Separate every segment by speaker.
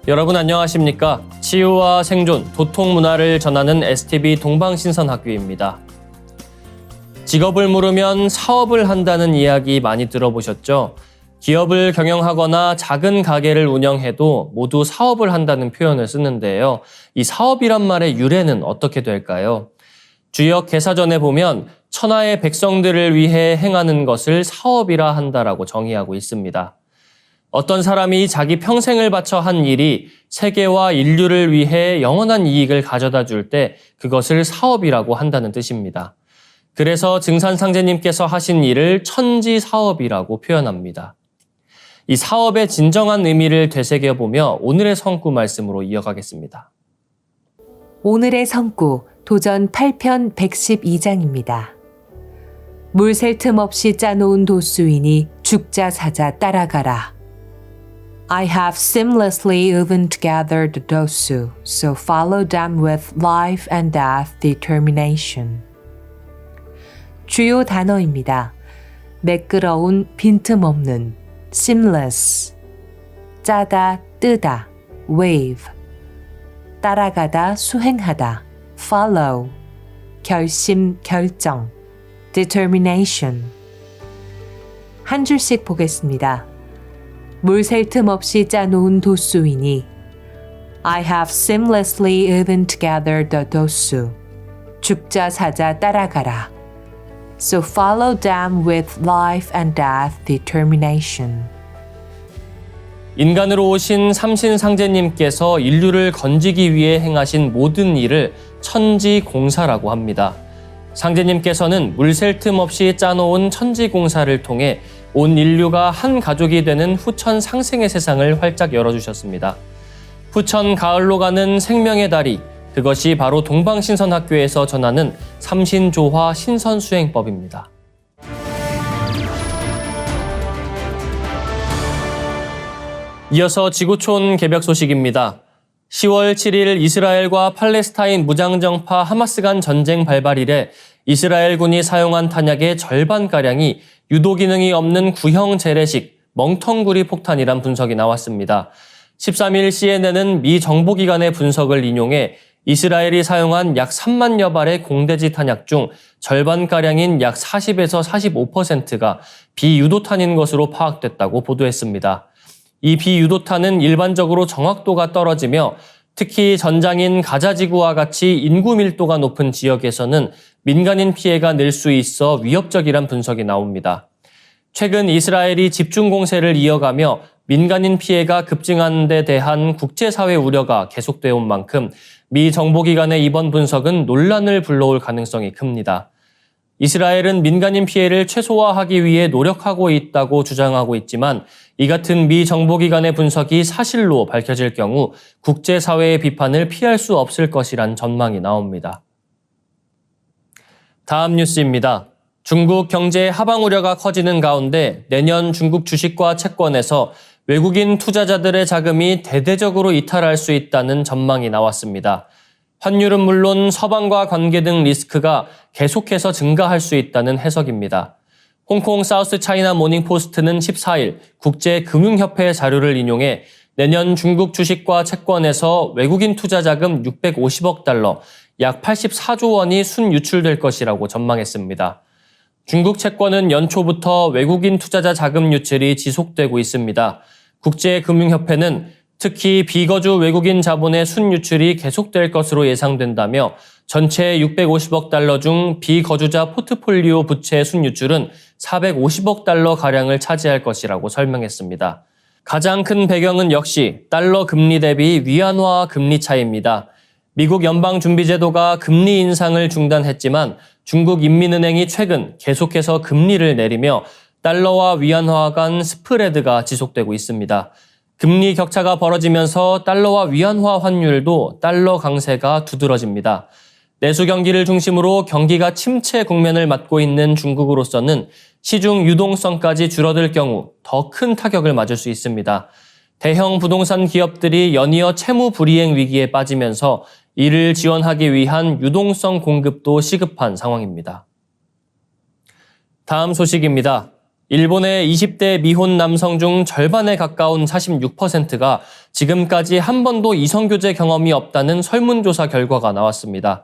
Speaker 1: 여러분 안녕하십니까? 치유와 생존, 도통 문화를 전하는 STB 동방신선학교입니다. 직업을 물으면 사업을 한다는 이야기 많이 들어보셨죠? 기업을 경영하거나 작은 가게를 운영해도 모두 사업을 한다는 표현을 쓰는데요. 이 사업이란 말의 유래는 어떻게 될까요? 주역 개사전에 보면 천하의 백성들을 위해 행하는 것을 사업이라 한다라고 정의하고 있습니다. 어떤 사람이 자기 평생을 바쳐 한 일이 세계와 인류를 위해 영원한 이익을 가져다 줄 때 그것을 사업이라고 한다는 뜻입니다. 그래서 증산상제님께서 하신 일을 천지사업이라고 표현합니다. 이 사업의 진정한 의미를 되새겨보며 오늘의 성구 말씀으로 이어가겠습니다.
Speaker 2: 오늘의 성구 도전 8편 112장입니다. 물 셀 틈 없이 짜놓은 도수이니 죽자 사자 따라가라. I have seamlessly woven together the dosu, so follow them with life and death determination. 주요 단어입니다. 매끄러운, 빈틈없는, seamless, 짜다, 뜨다, wave, 따라가다, 수행하다, follow, 결심, 결정, determination. 한 줄씩 보겠습니다. 물 셀 틈 없이 짜놓은 도수이니 I have seamlessly woven together the dosu. 죽자 사자 따라가라. So follow them with life and death determination.
Speaker 1: 인간으로 오신 삼신상제님께서 인류를 건지기 위해 행하신 모든 일을 천지공사라고 합니다. 상제님께서는 물 셀 틈 없이 짜놓은 천지공사를 통해 온 인류가 한 가족이 되는 후천 상생의 세상을 활짝 열어주셨습니다. 후천 가을로 가는 생명의 다리, 그것이 바로 동방신선학교에서 전하는 삼신조화 신선수행법입니다. 이어서 지구촌 개벽 소식입니다. 10월 7일 이스라엘과 팔레스타인 무장정파 하마스 간 전쟁 발발 이래 이스라엘군이 사용한 탄약의 절반가량이 유도 기능이 없는 구형 재래식 멍텅구리 폭탄이란 분석이 나왔습니다. 13일 CNN은 미 정보기관의 분석을 인용해 이스라엘이 사용한 약 3만여 발의 공대지 탄약 중 절반가량인 약 40에서 45%가 비유도탄인 것으로 파악됐다고 보도했습니다. 이 비유도탄은 일반적으로 정확도가 떨어지며 특히 전장인 가자지구와 같이 인구 밀도가 높은 지역에서는 민간인 피해가 늘 수 있어 위협적이란 분석이 나옵니다. 최근 이스라엘이 집중 공세를 이어가며 민간인 피해가 급증하는 데 대한 국제사회 우려가 계속되어 온 만큼 미 정보기관의 이번 분석은 논란을 불러올 가능성이 큽니다. 이스라엘은 민간인 피해를 최소화하기 위해 노력하고 있다고 주장하고 있지만 이 같은 미 정보기관의 분석이 사실로 밝혀질 경우 국제사회의 비판을 피할 수 없을 것이란 전망이 나옵니다. 다음 뉴스입니다. 중국 경제 하방 우려가 커지는 가운데 내년 중국 주식과 채권에서 외국인 투자자들의 자금이 대대적으로 이탈할 수 있다는 전망이 나왔습니다. 환율은 물론 서방과 관계 등 리스크가 계속해서 증가할 수 있다는 해석입니다. 홍콩 사우스 차이나 모닝포스트는 14일 국제금융협회 자료를 인용해 내년 중국 주식과 채권에서 외국인 투자 자금 650억 달러, 약 84조 원이 순유출될 것이라고 전망했습니다. 중국 채권은 연초부터 외국인 투자자 자금 유출이 지속되고 있습니다. 국제금융협회는 특히 비거주 외국인 자본의 순유출이 계속될 것으로 예상된다며 전체 650억 달러 중 비거주자 포트폴리오 부채 순유출은 450억 달러가량을 차지할 것이라고 설명했습니다. 가장 큰 배경은 역시 달러 금리 대비 위안화 금리 차이입니다. 미국 연방준비제도가 금리 인상을 중단했지만 중국 인민은행이 최근 계속해서 금리를 내리며 달러와 위안화 간 스프레드가 지속되고 있습니다. 금리 격차가 벌어지면서 달러와 위안화 환율도 달러 강세가 두드러집니다. 내수 경기를 중심으로 경기가 침체 국면을 맞고 있는 중국으로서는 시중 유동성까지 줄어들 경우 더 큰 타격을 맞을 수 있습니다. 대형 부동산 기업들이 연이어 채무 불이행 위기에 빠지면서 이를 지원하기 위한 유동성 공급도 시급한 상황입니다. 다음 소식입니다. 일본의 20대 미혼 남성 중 절반에 가까운 46%가 지금까지 한 번도 이성교제 경험이 없다는 설문조사 결과가 나왔습니다.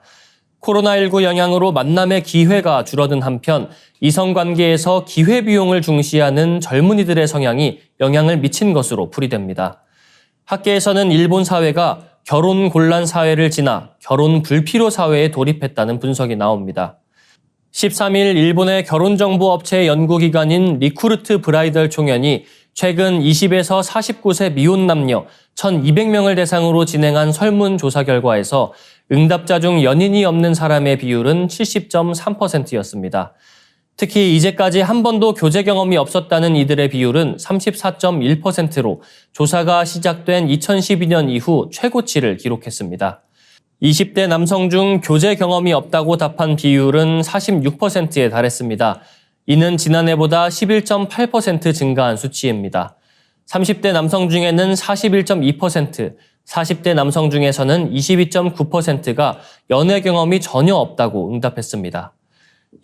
Speaker 1: 코로나19 영향으로 만남의 기회가 줄어든 한편 이성관계에서 기회비용을 중시하는 젊은이들의 성향이 영향을 미친 것으로 풀이됩니다. 학계에서는 일본 사회가 결혼 곤란 사회를 지나 결혼 불필요 사회에 돌입했다는 분석이 나옵니다. 13일 일본의 결혼정보업체 연구기관인 리쿠르트 브라이덜 총연이 최근 20에서 49세 미혼 남녀 1,200명을 대상으로 진행한 설문조사 결과에서 응답자 중 연인이 없는 사람의 비율은 70.3%였습니다. 특히 이제까지 한 번도 교제 경험이 없었다는 이들의 비율은 34.1%로 조사가 시작된 2012년 이후 최고치를 기록했습니다. 20대 남성 중 교제 경험이 없다고 답한 비율은 46%에 달했습니다. 이는 지난해보다 11.8% 증가한 수치입니다. 30대 남성 중에는 41.2%, 40대 남성 중에서는 22.9%가 연애 경험이 전혀 없다고 응답했습니다.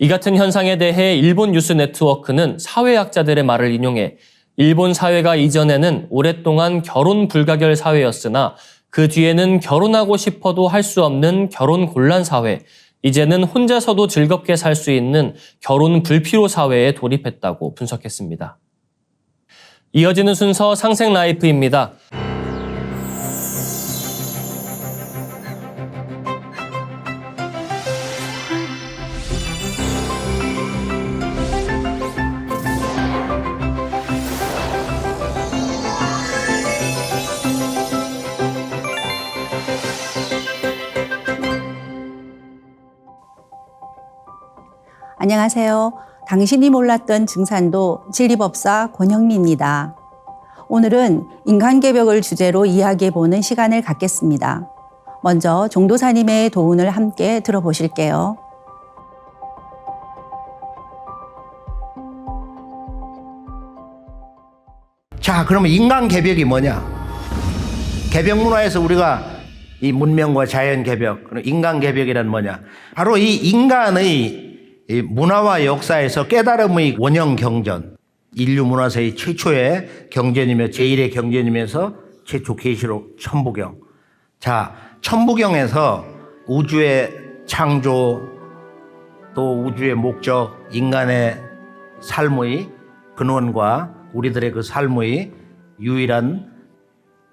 Speaker 1: 이 같은 현상에 대해 일본 뉴스 네트워크는 사회학자들의 말을 인용해 일본 사회가 이전에는 오랫동안 결혼 불가결 사회였으나 그 뒤에는 결혼하고 싶어도 할 수 없는 결혼 곤란 사회, 이제는 혼자서도 즐겁게 살 수 있는 결혼 불필요 사회에 돌입했다고 분석했습니다. 이어지는 순서 상생 라이프입니다.
Speaker 3: 안녕하세요. 당신이 몰랐던 증산도 진리법사 권영미입니다. 오늘은 인간개벽을 주제로 이야기해보는 시간을 갖겠습니다. 먼저 종도사님의 도운을 함께 들어보실게요.
Speaker 4: 자, 그러면 인간개벽이 뭐냐? 개벽문화에서 우리가 이 문명과 자연개벽, 인간개벽이란 뭐냐? 바로 이 인간의 이 문화와 역사에서 깨달음의 원형 경전, 인류 문화사의 최초의 경전이며 제1의 경전이면서 최초 계시록 천부경. 자, 천부경에서 우주의 창조, 또 우주의 목적, 인간의 삶의 근원과 우리들의 그 삶의 유일한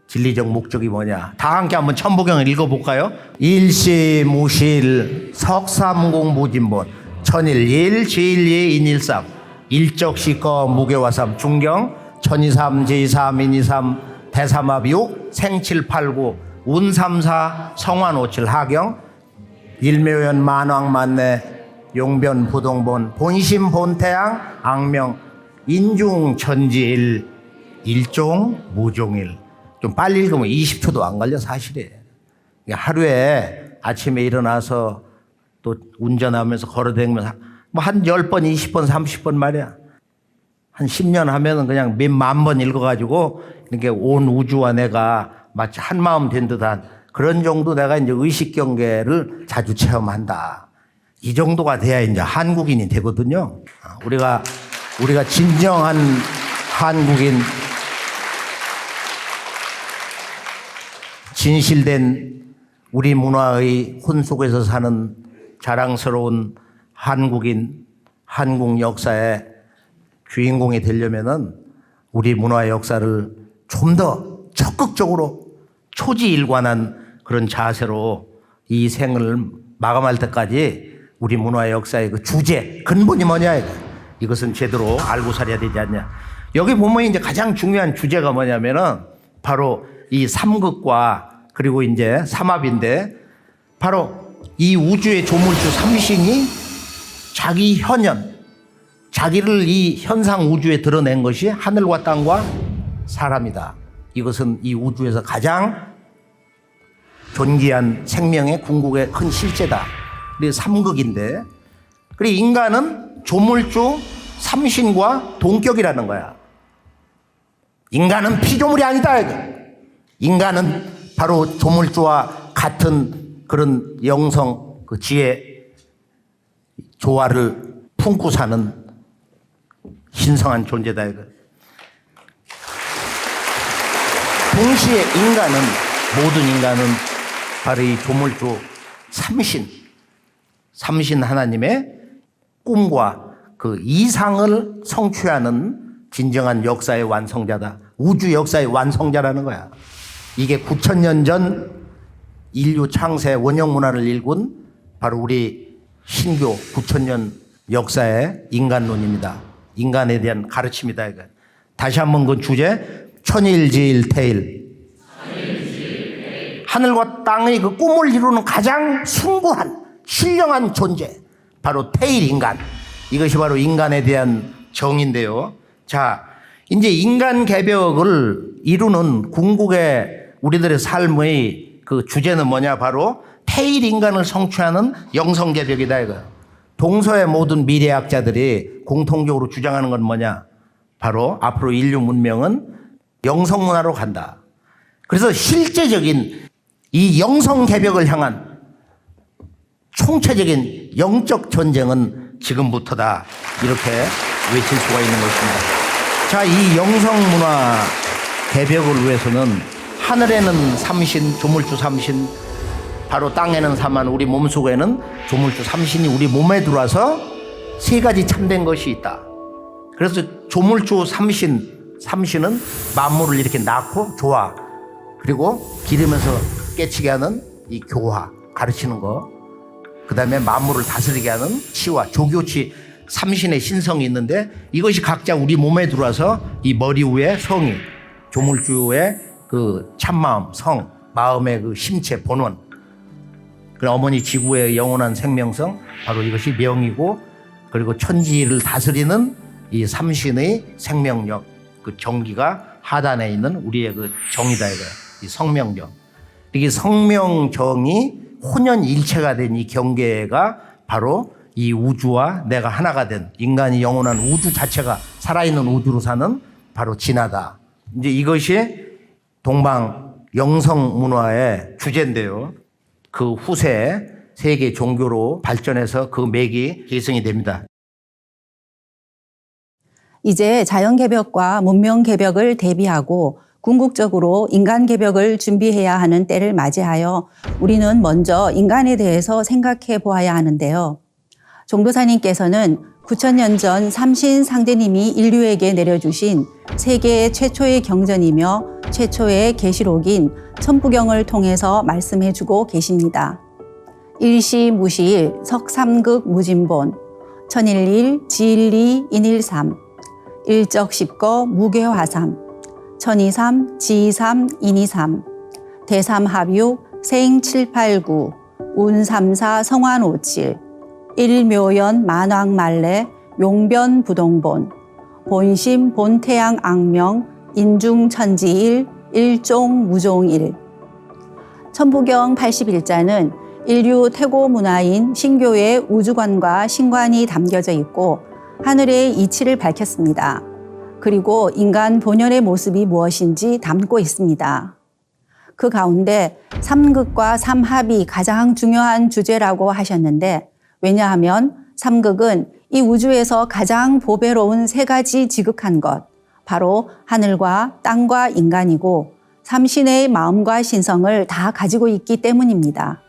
Speaker 4: 진리적 목적이 뭐냐? 다 함께 한번 천부경을 읽어볼까요? 일시무실 석삼공무진본 천일 제일예 인일삼 일적시거 무교화삼 중경 천이삼 제이삼 인이삼 대삼합육 생칠팔구 운삼사 성환오칠 하경 일묘연 만왕만내 용변 부동본 본심 본태양 악명 인중천지일 일종 무종일. 좀 빨리 읽으면 20초도 안 걸려 사실이에요. 하루에 아침에 일어나서 또 운전하면서 걸어다니면서 뭐 한 10번, 20번, 30번 말이야. 한 10년 하면은 그냥 몇 만 번 읽어가지고 이렇게 온 우주와 내가 마치 한 마음 된 듯한 그런 정도 내가 이제 의식 경계를 자주 체험한다. 이 정도가 돼야 이제 한국인이 되거든요. 우리가 진정한 한국인, 진실된 우리 문화의 혼 속에서 사는 자랑스러운 한국인, 한국 역사의 주인공이 되려면은 우리 문화 역사를 좀 더 적극적으로 초지일관한 그런 자세로 이 생을 마감할 때까지 우리 문화 역사의 그 주제, 근본이 뭐냐, 이것은 제대로 알고 살아야 되지 않냐. 여기 보면 이제 가장 중요한 주제가 뭐냐면은 바로 이 삼극과 그리고 이제 삼합인데 바로 이 우주의 조물주 삼신이 자기 현현, 자기를 이 현상 우주에 드러낸 것이 하늘과 땅과 사람이다. 이것은 이 우주에서 가장 존귀한 생명의 궁극의 큰 실제다. 그게 삼극인데, 그리고 인간은 조물주 삼신과 동격이라는 거야. 인간은 피조물이 아니다. 인간은 바로 조물주와 같은 그런 영성, 그 지혜, 조화를 품고 사는 신성한 존재다 이거. 동시에 인간은, 모든 인간은 바로 이 조물주 삼신 하나님의 꿈과 그 이상을 성취하는 진정한 역사의 완성자다. 우주 역사의 완성자라는 거야. 이게 9,000년 전 인류 창세 원형 문화를 일군 바로 우리 신교 9,000년 역사의 인간론입니다. 인간에 대한 가르침이다 이거. 다시 한번 그 주제, 천일지일태일. 하늘과 땅의 그 꿈을 이루는 가장 숭고한 신령한 존재, 바로 태일 인간. 이것이 바로 인간에 대한 정의인데요. 자, 이제 인간 개벽을 이루는 궁극의 우리들의 삶의 그 주제는 뭐냐? 바로 태일 인간을 성취하는 영성 개벽이다 이거. 동서의 모든 미래학자들이 공통적으로 주장하는 건 뭐냐? 바로 앞으로 인류 문명은 영성 문화로 간다. 그래서 실제적인 이 영성 개벽을 향한 총체적인 영적 전쟁은 지금부터다. 이렇게 외칠 수가 있는 것입니다. 자, 이 영성 문화 개벽을 위해서는 하늘에는 삼신, 조물주 삼신, 바로 땅에는 삼한, 우리 몸속에는 조물주 삼신이 우리 몸에 들어와서 세 가지 참된 것이 있다. 그래서 조물주 삼신은 만물을 이렇게 낳고 조화, 그리고 기르면서 깨치게 하는 이 교화, 가르치는 거, 그 다음에 만물을 다스리게 하는 치와, 조교치, 삼신의 신성이 있는데 이것이 각자 우리 몸에 들어와서 이 머리 위에 성이, 조물주의 그 참마음, 성, 마음의 그 심체, 본원, 그 어머니 지구의 영원한 생명성, 바로 이것이 명이고, 그리고 천지를 다스리는 이 삼신의 생명력, 그 정기가 하단에 있는 우리의 그 정이다 이거야. 이 성명정. 이게 성명정이 혼연일체가 된 이 경계가 바로 이 우주와 내가 하나가 된, 인간이 영원한 우주 자체가 살아있는 우주로 사는 바로 진화다. 이제 이것이 동방 영성 문화의 주제인데요. 그 후세 세계 종교로 발전해서 그 맥이 계승이 됩니다.
Speaker 3: 이제 자연 개벽과 문명 개벽을 대비하고 궁극적으로 인간 개벽을 준비해야 하는 때를 맞이하여 우리는 먼저 인간에 대해서 생각해 보아야 하는데요. 종도사님께서는 9,000년 전 삼신 상제님이 인류에게 내려주신 세계 최초의 경전이며 최초의 계시록인 천부경을 통해서 말씀해 주고 계십니다. 일시무시일 석삼극 무진본, 천일일 지일리 인일삼, 일적십거 무괴화삼, 천이삼 지이삼 인이삼, 대삼합육 생칠팔구, 운삼사 성환오칠, 일묘연 만왕말래 용변부동본, 본심 본태양 악명 인중천지일 일종무종일. 천부경 81자는 인류 태고 문화인 신교의 우주관과 신관이 담겨져 있고 하늘의 이치를 밝혔습니다. 그리고 인간 본연의 모습이 무엇인지 담고 있습니다. 그 가운데 삼극과 삼합이 가장 중요한 주제라고 하셨는데, 왜냐하면 삼극은 이 우주에서 가장 보배로운 세 가지 지극한 것, 바로 하늘과 땅과 인간이고 삼신의 마음과 신성을 다 가지고 있기 때문입니다.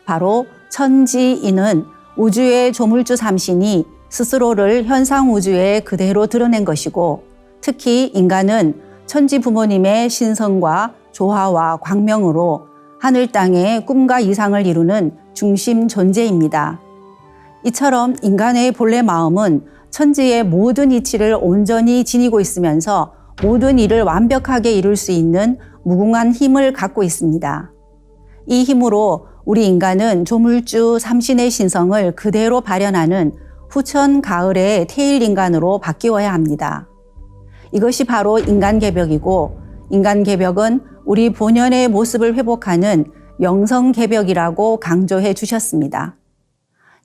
Speaker 3: 바로 천지인은 우주의 조물주 삼신이 스스로를 현상 우주에 그대로 드러낸 것이고, 특히 인간은 천지 부모님의 신성과 조화와 광명으로 하늘 땅의 꿈과 이상을 이루는 중심 존재입니다. 이처럼 인간의 본래 마음은 천지의 모든 이치를 온전히 지니고 있으면서 모든 일을 완벽하게 이룰 수 있는 무궁한 힘을 갖고 있습니다. 이 힘으로 우리 인간은 조물주 삼신의 신성을 그대로 발현하는 후천 가을의 태일 인간으로 바뀌어야 합니다. 이것이 바로 인간 개벽이고, 인간 개벽은 우리 본연의 모습을 회복하는 영성 개벽이라고 강조해 주셨습니다.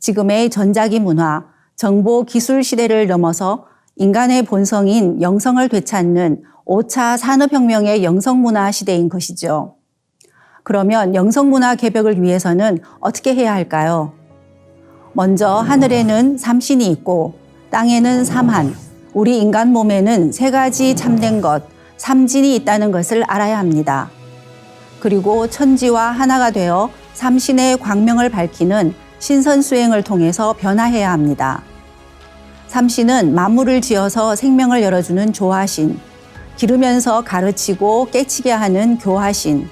Speaker 3: 지금의 전자기 문화, 정보 기술 시대를 넘어서 인간의 본성인 영성을 되찾는 5차 산업혁명의 영성문화 시대인 것이죠. 그러면 영성문화 개벽을 위해서는 어떻게 해야 할까요? 먼저 하늘에는 삼신이 있고 땅에는 삼한, 우리 인간 몸에는 세 가지 참된 것, 삼진이 있다는 것을 알아야 합니다. 그리고 천지와 하나가 되어 삼신의 광명을 밝히는 신선수행을 통해서 변화해야 합니다. 삼신은 만물을 지어서 생명을 열어주는 조화신, 기르면서 가르치고 깨치게 하는 교화신,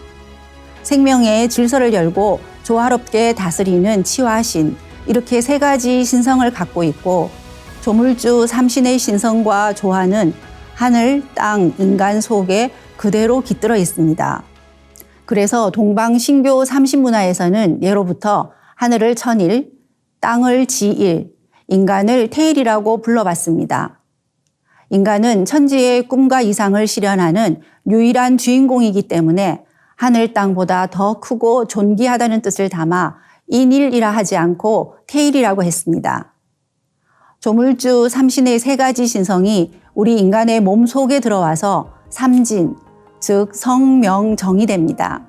Speaker 3: 생명의 질서를 열고 조화롭게 다스리는 치화신, 이렇게 세 가지 신성을 갖고 있고, 조물주 삼신의 신성과 조화는 하늘, 땅, 인간 속에 그대로 깃들어 있습니다. 그래서 동방신교 삼신문화에서는 예로부터 하늘을 천일, 땅을 지일, 인간을 태일이라고 불러봤습니다. 인간은 천지의 꿈과 이상을 실현하는 유일한 주인공이기 때문에 하늘 땅보다 더 크고 존귀하다는 뜻을 담아 인일이라 하지 않고 태일이라고 했습니다. 조물주 삼신의 세 가지 신성이 우리 인간의 몸 속에 들어와서 삼진, 즉 성명정이 됩니다.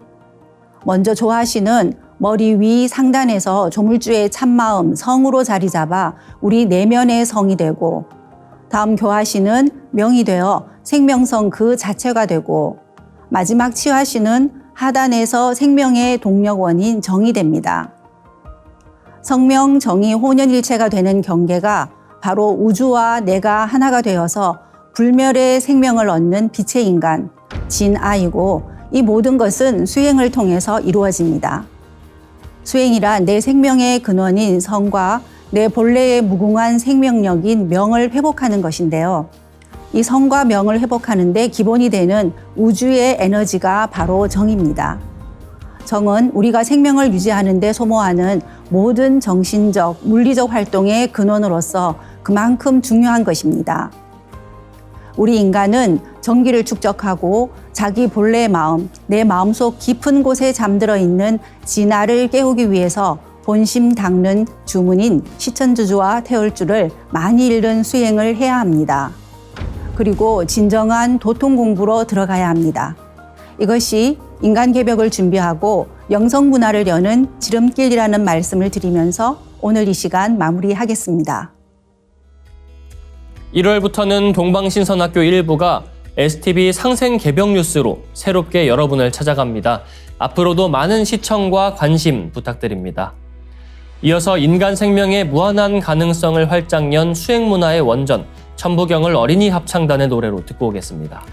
Speaker 3: 먼저 조화신은 머리 위 상단에서 조물주의 참마음 성으로 자리 잡아 우리 내면의 성이 되고, 다음 교화신은 명이 되어 생명성 그 자체가 되고, 마지막 치화신은 하단에서 생명의 동력원인 정이 됩니다. 성명, 정이 혼연일체가 되는 경계가 바로 우주와 내가 하나가 되어서 불멸의 생명을 얻는 빛의 인간, 진아이고, 이 모든 것은 수행을 통해서 이루어집니다. 수행이란 내 생명의 근원인 성과 내 본래의 무궁한 생명력인 명을 회복하는 것인데요. 이 성과 명을 회복하는 데 기본이 되는 우주의 에너지가 바로 정입니다. 정은 우리가 생명을 유지하는 데 소모하는 모든 정신적, 물리적 활동의 근원으로서 그만큼 중요한 것입니다. 우리 인간은 정기를 축적하고 자기 본래의 마음, 내 마음속 깊은 곳에 잠들어 있는 진아를 깨우기 위해서 본심 닦는 주문인 시천주주와 태울주를 많이 읽는 수행을 해야 합니다. 그리고 진정한 도통 공부로 들어가야 합니다. 이것이 인간개벽을 준비하고 영성문화를 여는 지름길이라는 말씀을 드리면서 오늘 이 시간 마무리하겠습니다.
Speaker 1: 1월부터는 동방신선학교 일부가 STV 상생개벽 뉴스로 새롭게 여러분을 찾아갑니다. 앞으로도 많은 시청과 관심 부탁드립니다. 이어서 인간 생명의 무한한 가능성을 활짝 연 수행문화의 원전, 천부경을 어린이 합창단의 노래로 듣고 오겠습니다.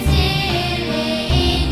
Speaker 5: 천일일진리인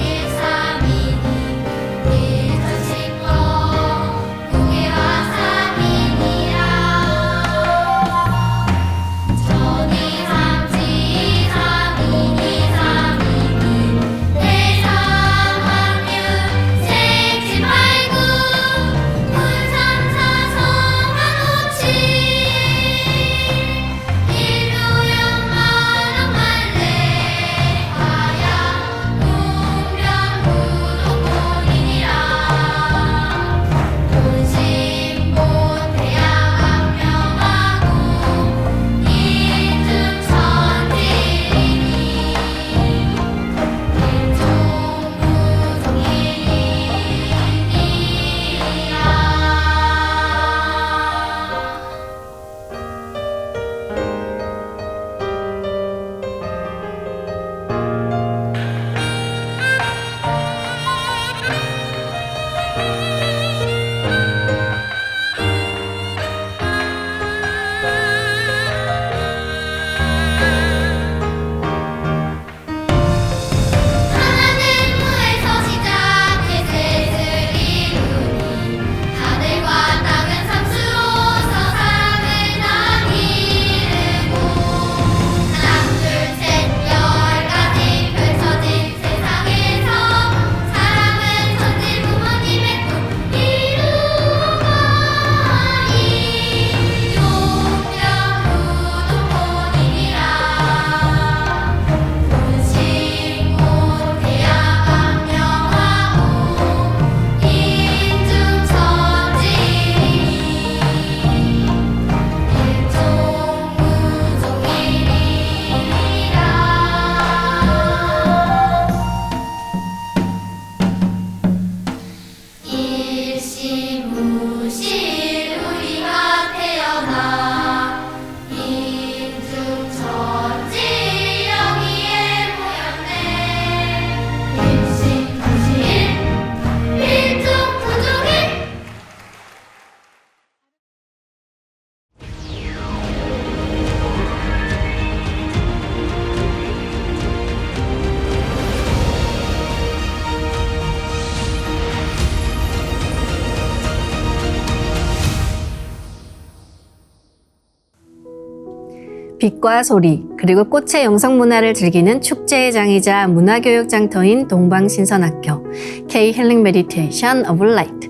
Speaker 5: 빛과 소리, 그리고 꽃의 영성 문화를 즐기는 축제의 장이자 문화교육 장터인 동방신선학교 K 힐링 메디테이션 오브 라이트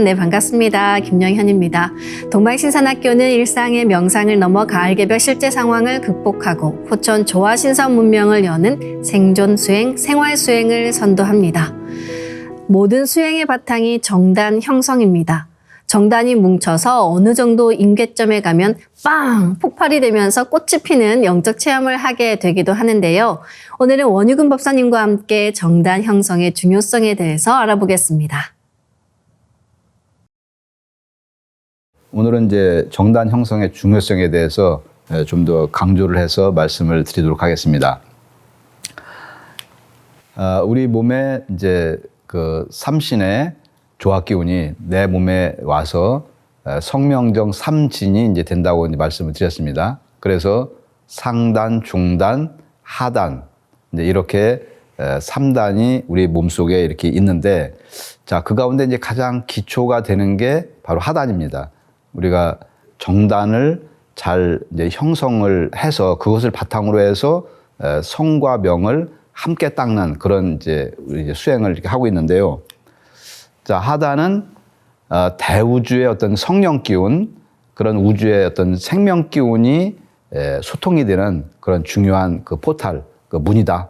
Speaker 5: 네, 반갑습니다. 김영현입니다. 동방신선학교는 일상의 명상을 넘어 가을 개벽 실제 상황을 극복하고 포천 조화 신선 문명을 여는 생존 수행, 생활 수행을 선도합니다. 모든 수행의 바탕이 정단 형성입니다. 정단이 뭉쳐서 어느 정도 임계점에 가면 빵! 폭발이 되면서 꽃이 피는 영적 체험을 하게 되기도 하는데요. 오늘은 원유근 법사님과 함께 정단 형성의 중요성에 대해서 알아보겠습니다.
Speaker 6: 오늘은 이제 정단 형성의 중요성에 대해서 좀 더 강조를 해서 말씀을 드리도록 하겠습니다. 우리 몸에 이제 그 삼신의 조화 기운이 내 몸에 와서 성명정 삼진이 이제 된다고 이제 말씀을 드렸습니다. 그래서 상단, 중단, 하단 이제 이렇게 3단이 우리 몸 속에 이렇게 있는데, 자, 그 가운데 이제 가장 기초가 되는 게 바로 하단입니다. 우리가 정단을 잘 이제 형성을 해서 그것을 바탕으로 해서 성과 명을 함께 닦는 그런 이제 우리 이제 수행을 이렇게 하고 있는데요. 자, 하단은 대우주의 어떤 성령 기운, 그런 우주의 어떤 생명 기운이 소통이 되는 그런 중요한 그 포탈, 그 문이다.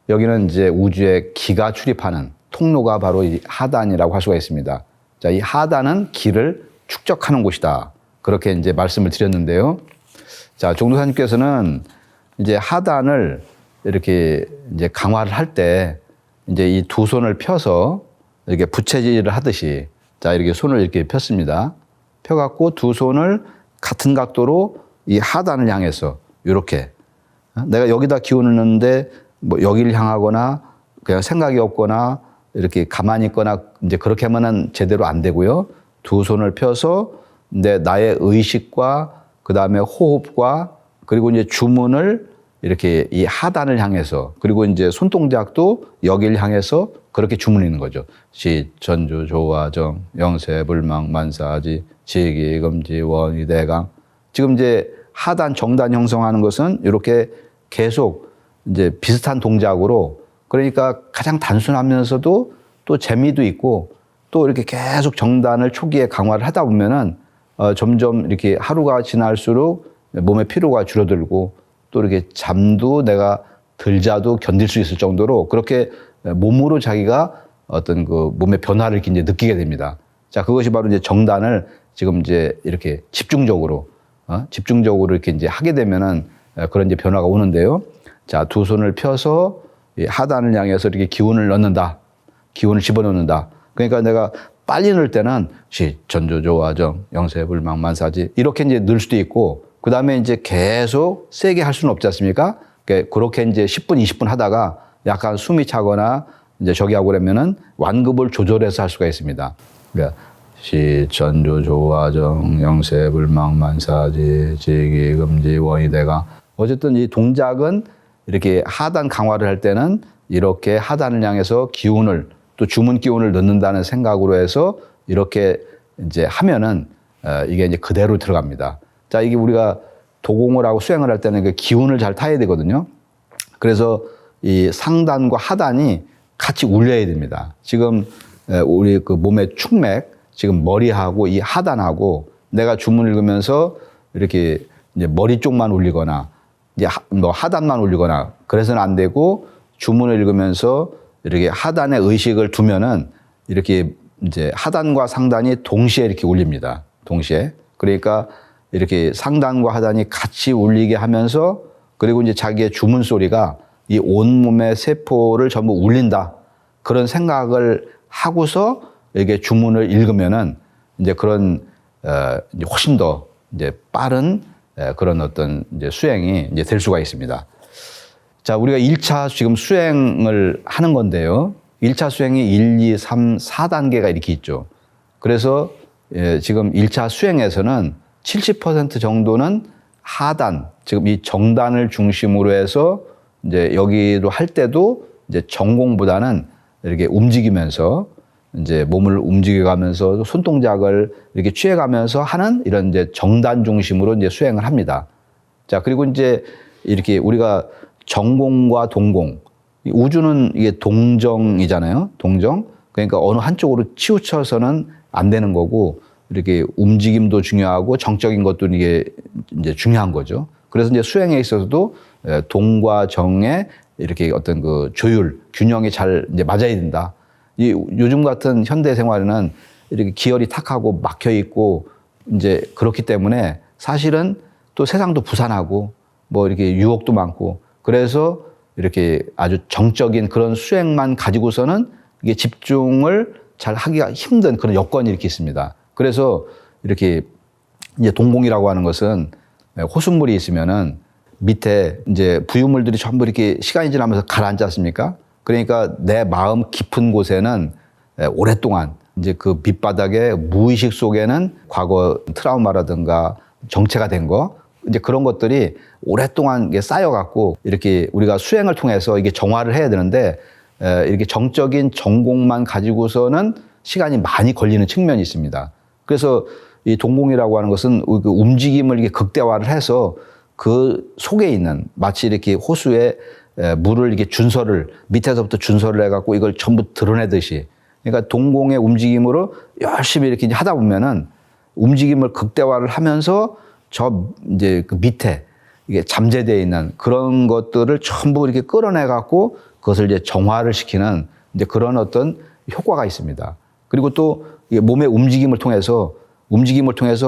Speaker 6: 여기는 이제 우주의 기가 출입하는 통로가 바로 이 하단이라고 할 수가 있습니다. 자, 이 하단은 기를 축적하는 곳이다. 그렇게 이제 말씀을 드렸는데요. 자, 종도사님께서는 이제 하단을 이렇게 이제 강화를 할 때 이제 이 두 손을 펴서 이렇게 부채질을 하듯이, 자, 이렇게 손을 이렇게 폈습니다. 펴갖고 두 손을 같은 각도로 이 하단을 향해서 이렇게, 내가 여기다 기운을 넣는데 뭐 여기를 향하거나 그냥 생각이 없거나 이렇게 가만히 있거나 이제 그렇게 하면은 제대로 안 되고요. 두 손을 펴서 나의 의식과 그 다음에 호흡과 그리고 이제 주문을 이렇게 이 하단을 향해서, 그리고 이제 손동작도 여기를 향해서 그렇게 주문하는 거죠. 시, 전주, 조화정, 영세, 불망, 만사지, 지기, 금지, 원위, 대강. 지금 이제 하단, 정단 형성하는 것은 이렇게 계속 이제 비슷한 동작으로, 그러니까 가장 단순하면서도 또 재미도 있고 또 이렇게 계속 정단을 초기에 강화를 하다 보면은 점점 이렇게 하루가 지날수록 몸의 피로가 줄어들고 또 이렇게 잠도 내가 덜 자도 견딜 수 있을 정도로 그렇게 몸으로 자기가 어떤 그 몸의 변화를 이렇게 이제 느끼게 됩니다. 자, 그것이 바로 이제 정단을 지금 이제 이렇게 집중적으로 이렇게 이제 하게 되면은 그런 이제 변화가 오는데요. 자, 두 손을 펴서 하단을 향해서 이렇게 기운을 넣는다. 기운을 집어넣는다. 그러니까 내가 빨리 넣을 때는 시, 전조, 조화정, 영세, 불망, 만사지 이렇게 이제 넣을 수도 있고, 그 다음에 이제 계속 세게 할 수는 없지 않습니까? 그렇게 이제 10분, 20분 하다가 약간 숨이 차거나 이제 저기 하고 그러면은 완급을 조절해서 할 수가 있습니다. 그러니까 시, 전조, 조화정, 영세, 불망, 만사지, 지기, 금지, 원위, 대강. 어쨌든 이 동작은 이렇게 하단 강화를 할 때는 이렇게 하단을 향해서 기운을, 또 주문 기운을 넣는다는 생각으로 해서 이렇게 이제 하면은 이게 이제 그대로 들어갑니다. 자, 이게 우리가 도공을 하고 수행을 할 때는 그 기운을 잘 타야 되거든요. 그래서 이 상단과 하단이 같이 울려야 됩니다. 지금 우리 그 몸의 축맥, 지금 머리하고 이 하단하고 내가 주문을 읽으면서 이렇게 이제 머리 쪽만 울리거나 이제 뭐 하단만 울리거나 그래서는 안 되고, 주문을 읽으면서 이렇게 하단에 의식을 두면은 이렇게 이제 하단과 상단이 동시에 이렇게 울립니다. 동시에. 그러니까 이렇게 상단과 하단이 같이 울리게 하면서, 그리고 이제 자기의 주문 소리가 이 온몸의 세포를 전부 울린다. 그런 생각을 하고서 이렇게 주문을 읽으면은 이제 그런 이제 훨씬 더 이제 빠른 그런 어떤 이제 수행이 이제 될 수가 있습니다. 자, 우리가 1차 지금 수행을 하는 건데요. 1차 수행이 1, 2, 3, 4단계가 이렇게 있죠. 그래서 지금 1차 수행에서는 70% 정도는 하단, 지금 이 정단을 중심으로 해서 이제 여기로 할 때도 이제 전공보다는 이렇게 움직이면서 이제 몸을 움직여가면서 손동작을 이렇게 취해가면서 하는 이런 이제 정단 중심으로 이제 수행을 합니다. 자, 그리고 이제 이렇게 우리가 정공과 동공, 우주는 이게 동정이잖아요. 동정. 그러니까 어느 한쪽으로 치우쳐서는 안 되는 거고, 이렇게 움직임도 중요하고 정적인 것도 이게 이제 중요한 거죠. 그래서 이제 수행에 있어서도 동과 정의 이렇게 어떤 그 조율, 균형이 잘 이제 맞아야 된다. 이 요즘 같은 현대 생활에는 이렇게 기혈이 탁하고 막혀 있고 이제 그렇기 때문에 사실은 또 세상도 부산하고 뭐 이렇게 유혹도 많고 그래서 이렇게 아주 정적인 그런 수행만 가지고서는 이게 집중을 잘 하기가 힘든 그런 여건이 이렇게 있습니다. 그래서 이렇게 이제 동공이라고 하는 것은 호수물이 있으면은 밑에 이제 부유물들이 전부 이렇게 시간이 지나면서 가라앉지 않습니까? 그러니까 내 마음 깊은 곳에는 오랫동안 이제 그 밑바닥에 무의식 속에는 과거 트라우마라든가 정체가 된 거, 이제 그런 것들이 오랫동안 이게 쌓여갖고 이렇게 우리가 수행을 통해서 이게 정화를 해야 되는데 이렇게 정적인 전공만 가지고서는 시간이 많이 걸리는 측면이 있습니다. 그래서 이 동공이라고 하는 것은 그 움직임을 이렇게 극대화를 해서 그 속에 있는 마치 이렇게 호수에 물을 이렇게 준설을 밑에서부터 준설을 해갖고 이걸 전부 드러내듯이 그러니까 동공의 움직임으로 열심히 이렇게 하다 보면은 움직임을 극대화를 하면서 저 이제 그 밑에 이게 잠재되어 있는 그런 것들을 전부 이렇게 끌어내갖고 그것을 이제 정화를 시키는 이제 그런 어떤 효과가 있습니다. 그리고 또 몸의 움직임을 통해서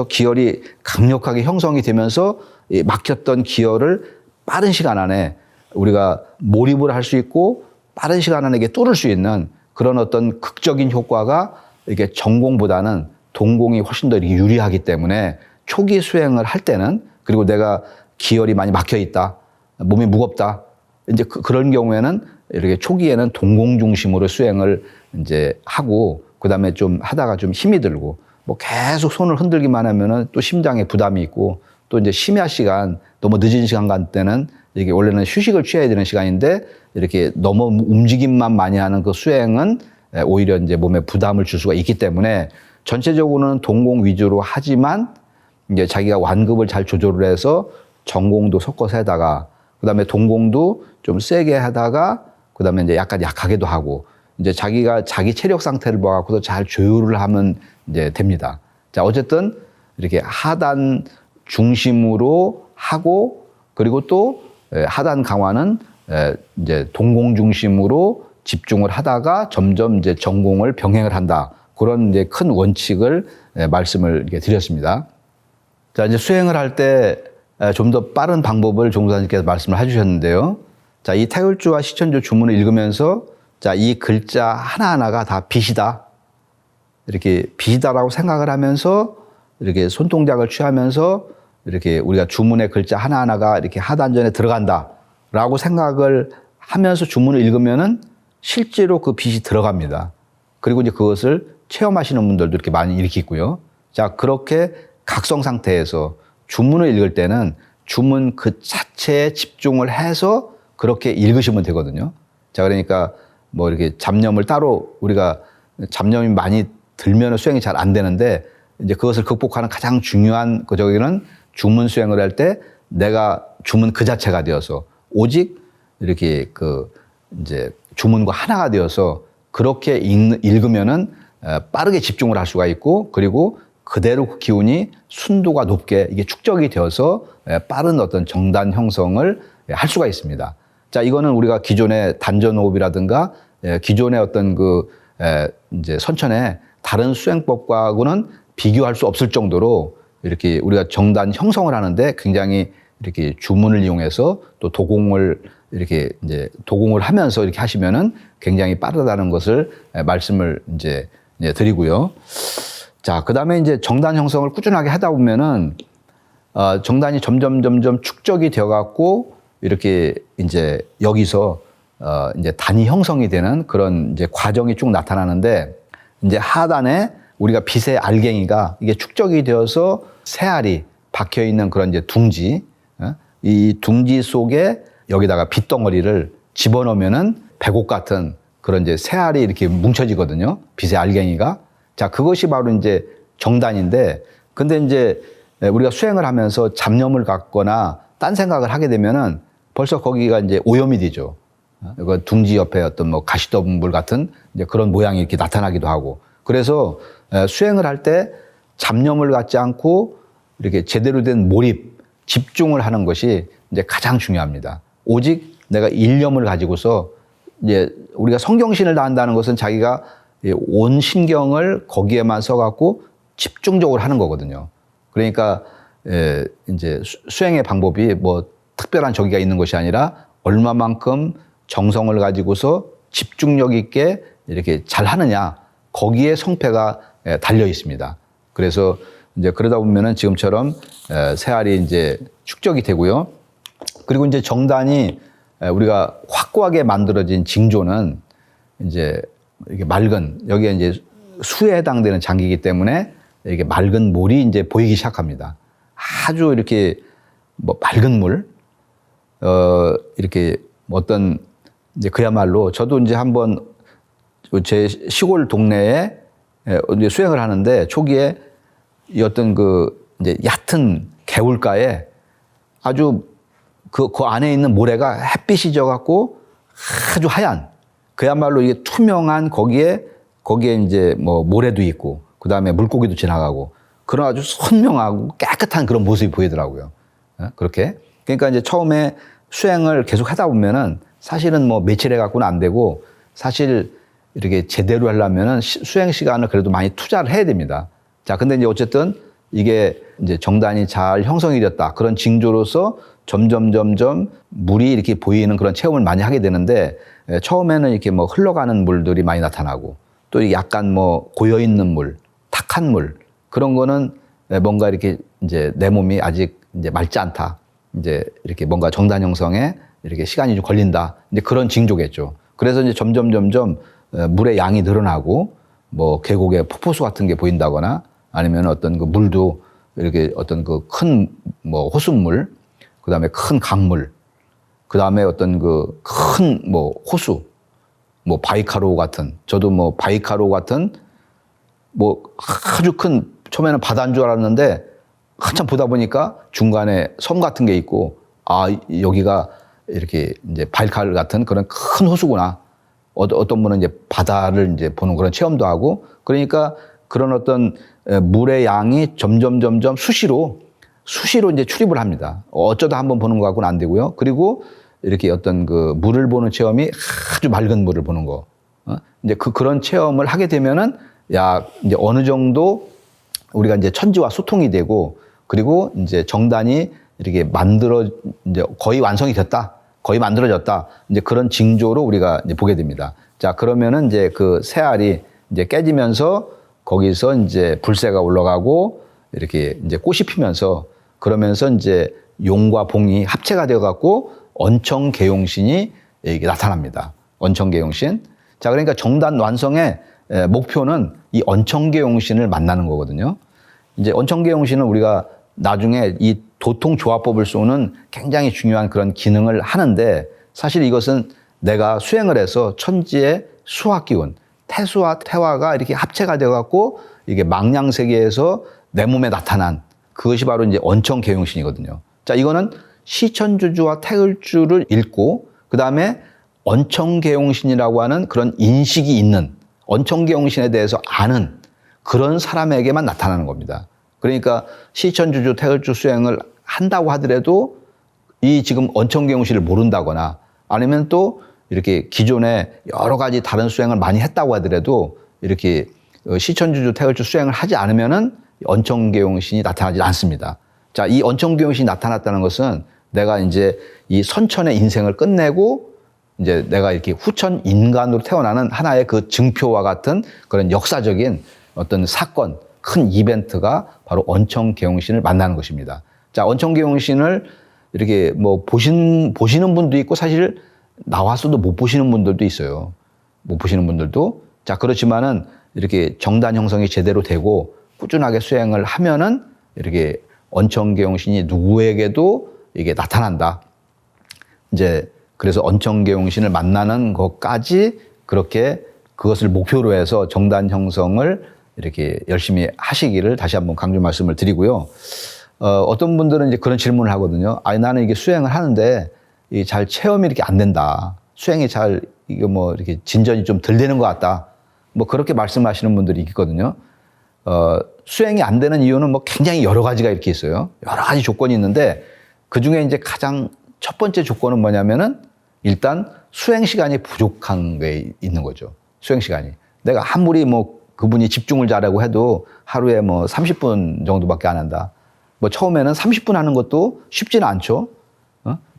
Speaker 6: 기혈이 강력하게 형성이 되면서 막혔던 기혈을 빠른 시간 안에 우리가 몰입을 할 수 있고 빠른 시간 안에 이게 뚫을 수 있는 그런 어떤 극적인 효과가 이게 전공보다는 동공이 훨씬 더 이렇게 유리하기 때문에 초기 수행을 할 때는 그리고 내가 기혈이 많이 막혀 있다, 몸이 무겁다, 이제 그런 경우에는 이렇게 초기에는 동공 중심으로 수행을 이제 하고 그 다음에 좀 하다가 좀 힘이 들고 뭐 계속 손을 흔들기만 하면은 또 심장에 부담이 있고 또 이제 심야 시간 너무 늦은 시간 간 때는 이게 원래는 휴식을 취해야 되는 시간인데 이렇게 너무 움직임만 많이 하는 그 수행은 오히려 이제 몸에 부담을 줄 수가 있기 때문에 전체적으로는 동공 위주로 하지만 이제 자기가 완급을 잘 조절을 해서 전공도 섞어서 하다가 그다음에 동공도 좀 세게 하다가 그다음에 이제 약간 약하게도 하고 이제 자기가 자기 체력 상태를 봐갖고서 잘 조율을 하면 이제 됩니다. 자, 어쨌든 이렇게 하단 중심으로 하고 그리고 또 하단 강화는 이제 동공 중심으로 집중을 하다가 점점 이제 전공을 병행을 한다. 그런 이제 큰 원칙을 말씀을 이렇게 드렸습니다. 자, 이제 수행을 할 때 좀 더 빠른 방법을 종사님께서 말씀을 해주셨는데요. 자, 이 태울주와 시천주 주문을 읽으면서 자, 이 글자 하나하나가 다 빛이다. 이렇게 빛이다라고 생각을 하면서 이렇게 손동작을 취하면서 이렇게 우리가 주문의 글자 하나하나가 이렇게 하단전에 들어간다라고 생각을 하면서 주문을 읽으면은 실제로 그 빛이 들어갑니다. 그리고 이제 그것을 체험하시는 분들도 이렇게 많이 이렇게 있고요. 자, 그렇게 각성 상태에서 주문을 읽을 때는 주문 그 자체에 집중을 해서 그렇게 읽으시면 되거든요. 자, 그러니까 뭐 이렇게 잡념을 따로 우리가 잡념이 많이 들면 수행이 잘 안 되는데 이제 그것을 극복하는 가장 중요한 그 저기는 주문 수행을 할 때 내가 주문 그 자체가 되어서 오직 이렇게 그 이제 주문과 하나가 되어서 그렇게 읽으면은 빠르게 집중을 할 수가 있고 그리고 그대로 그 기운이 순도가 높게 이게 축적이 되어서 빠른 어떤 정단 형성을 할 수가 있습니다. 자, 이거는 우리가 기존의 단전호흡이라든가 기존의 어떤 그 이제 선천의 다른 수행법과는 비교할 수 없을 정도로 이렇게 우리가 정단 형성을 하는데 굉장히 이렇게 주문을 이용해서 또 도공을 이렇게 이제 도공을 하면서 이렇게 하시면은 굉장히 빠르다는 것을 말씀을 이제 드리고요. 자, 그 다음에 이제 정단 형성을 꾸준하게 하다 보면은 정단이 점점 축적이 되어갖고 이렇게 이제 여기서 이제 단위 형성이 되는 그런 이제 과정이 쭉 나타나는데 이제 하단에 우리가 빛의 알갱이가 이게 축적이 되어서 새알이 박혀 있는 그런 이제 둥지, 이 둥지 속에 여기다가 빛덩어리를 집어넣으면은 배곡 같은 그런 이제 새알이 이렇게 뭉쳐지거든요. 빛의 알갱이가. 자, 그것이 바로 이제 정단인데, 근데 이제 우리가 수행을 하면서 잡념을 갖거나 딴 생각을 하게 되면은 벌써 거기가 이제 오염이 되죠. 그 둥지 옆에 어떤 뭐 가시덤불 같은 이제 그런 모양이 이렇게 나타나기도 하고. 그래서 수행을 할 때 잡념을 갖지 않고 이렇게 제대로 된 몰입, 집중을 하는 것이 이제 가장 중요합니다. 오직 내가 일념을 가지고서 이제 우리가 성경신을 다한다는 것은 자기가 온 신경을 거기에만 써갖고 집중적으로 하는 거거든요. 그러니까 이제 수행의 방법이 뭐 특별한 저기가 있는 것이 아니라 얼마만큼 정성을 가지고서 집중력 있게 이렇게 잘 하느냐, 거기에 성패가 달려 있습니다. 그래서 이제 그러다 보면은 지금처럼 새알이 이제 축적이 되고요. 그리고 이제 정단이 우리가 확고하게 만들어진 징조는 이제 이게 맑은, 여기에 이제 수에 해당되는 장기이기 때문에 이게 맑은 물이 이제 보이기 시작합니다. 아주 이렇게 뭐 맑은 물, 이렇게 어떤 이제 그야말로 저도 이제 한번 제 시골 동네에 이제 수행을 하는데 초기에 이 어떤 그 이제 얕은 개울가에 아주 그 안에 있는 모래가 햇빛이 져갖고 아주 하얀, 그야말로 이게 투명한 거기에 이제 뭐 모래도 있고 그 다음에 물고기도 지나가고 그런 아주 선명하고 깨끗한 그런 모습이 보이더라고요. 그렇게. 그러니까 이제 처음에 수행을 계속 하다 보면은 사실은 뭐 며칠 해갖고는 안 되고 사실 이렇게 제대로 하려면은 수행 시간을 그래도 많이 투자를 해야 됩니다. 자, 근데 이제 어쨌든 이게 이제 정단이 잘 형성이 됐다. 그런 징조로서 점점 물이 이렇게 보이는 그런 체험을 많이 하게 되는데 처음에는 이렇게 뭐 흘러가는 물들이 많이 나타나고 또 약간 뭐 고여있는 물, 탁한 물 그런 거는 뭔가 이렇게 이제 내 몸이 아직 이제 맑지 않다. 이제 이렇게 뭔가 정단 형성에 이렇게 시간이 좀 걸린다. 이제 그런 징조겠죠. 그래서 이제 점점 물의 양이 늘어나고 뭐 계곡에 폭포수 같은 게 보인다거나 아니면 어떤 그 물도 이렇게 어떤 그 큰 뭐 호수물, 그 다음에 큰 강물, 그 다음에 어떤 그 큰 뭐 호수, 뭐 바이카로 같은, 저도 뭐 바이카로 같은 뭐 아주 큰, 처음에는 바다인 줄 알았는데 한참 보다 보니까 중간에 섬 같은 게 있고 아, 여기가 이렇게 이제 바이칼 같은 그런 큰 호수구나. 어떤 분은 이제 바다를 이제 보는 그런 체험도 하고 그러니까 그런 어떤 물의 양이 점점 수시로 이제 출입을 합니다. 어쩌다 한번 보는 것 같고는 안 되고요. 그리고 이렇게 어떤 그 물을 보는 체험이 아주 맑은 물을 보는 거. 이제 그런 체험을 하게 되면은 야, 이제 어느 정도 우리가 이제 천지와 소통이 되고 그리고 이제 정단이 이렇게 이제 거의 완성이 됐다. 거의 만들어졌다. 이제 그런 징조로 우리가 이제 보게 됩니다. 자, 그러면은 이제 그 새알이 이제 깨지면서 거기서 이제 불새가 올라가고 이렇게 이제 꽃이 피면서 그러면서 이제 용과 봉이 합체가 되어 갖고 언청계용신이 이게 나타납니다. 언청계용신. 자, 그러니까 정단 완성의 목표는 이 언청계용신을 만나는 거거든요. 이제 언청계용신은 우리가 나중에 이 도통조화법을 쏘는 굉장히 중요한 그런 기능을 하는데 사실 이것은 내가 수행을 해서 천지의 수화기운, 태수와 태화가 이렇게 합체가 되어갖고 이게 망량세계에서 내 몸에 나타난 그것이 바로 이제 언청계용신이거든요. 자, 이거는 시천주주와 태을주를 읽고 그 다음에 언청계용신이라고 하는 그런 인식이 있는 언청계용신에 대해서 아는 그런 사람에게만 나타나는 겁니다. 그러니까 시천주주, 태을주 수행을 한다고 하더라도 이 지금 언청계용신을 모른다거나 아니면 또 이렇게 기존에 여러 가지 다른 수행을 많이 했다고 하더라도 이렇게 시천주주, 태을주 수행을 하지 않으면은 언청계용신이 나타나지 않습니다. 자, 이 언청계용신이 나타났다는 것은 내가 이제 이 선천의 인생을 끝내고 이제 내가 이렇게 후천 인간으로 태어나는 하나의 그 증표와 같은 그런 역사적인 어떤 사건, 큰 이벤트가 바로 언청계용신을 만나는 것입니다. 자, 언청계용신을 이렇게 뭐 보시는 분도 있고 사실 나와서도 못 보시는 분들도 있어요. 못 보시는 분들도. 자, 그렇지만은 이렇게 정단 형성이 제대로 되고 꾸준하게 수행을 하면은 이렇게 언청계용신이 누구에게도 이게 나타난다. 이제 그래서 언청계용신을 만나는 것까지 그렇게 그것을 목표로 해서 정단 형성을 이렇게 열심히 하시기를 다시 한번 강조 말씀을 드리고요. 어떤 분들은 이제 그런 질문을 하거든요. 아니, 나는 이게 수행을 하는데 이 잘 체험이 이렇게 안 된다. 수행이 잘 이게 뭐 이렇게 진전이 좀 덜 되는 것 같다. 뭐 그렇게 말씀하시는 분들이 있거든요. 수행이 안 되는 이유는 뭐 굉장히 여러 가지가 이렇게 있어요. 여러 가지 조건이 있는데 그 중에 이제 가장 첫 번째 조건은 뭐냐면은 일단 수행 시간이 부족한 게 있는 거죠. 수행 시간이. 내가 아무리 뭐 그분이 집중을 잘하고 해도 하루에 뭐 30분 정도밖에 안 한다. 뭐 처음에는 30분 하는 것도 쉽지는 않죠.